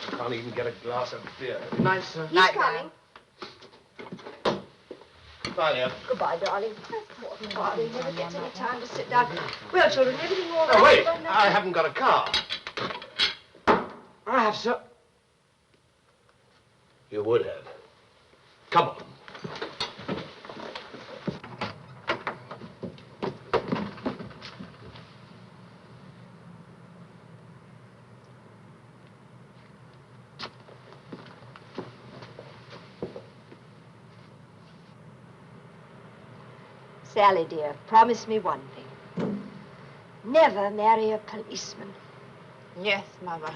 I can't even get a glass of beer. Good night, sir. He's coming. Bye, dear. Goodbye, darling. Poor Father, he never gets any time to sit down. Well, children, everything all right? Oh, wait. I haven't got a car. I have, sir. You would have. Come on. Sally, dear, promise me one thing. Never marry a policeman. Yes, Mother.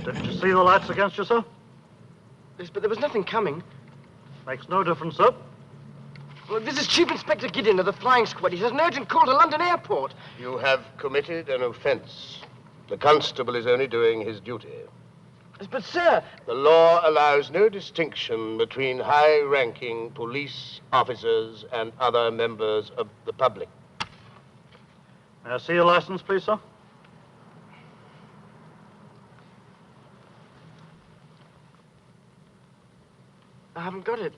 Didn't you see the lights against you, sir? Yes, but there was nothing coming. Makes no difference, sir. Well, this is Chief Inspector Gideon of the Flying Squad. He has an urgent call to London Airport. You have committed an offense. The constable is only doing his duty. Yes, but, sir... The law allows no distinction between high-ranking police officers and other members of the public. May I see your license, please, sir? I haven't got it.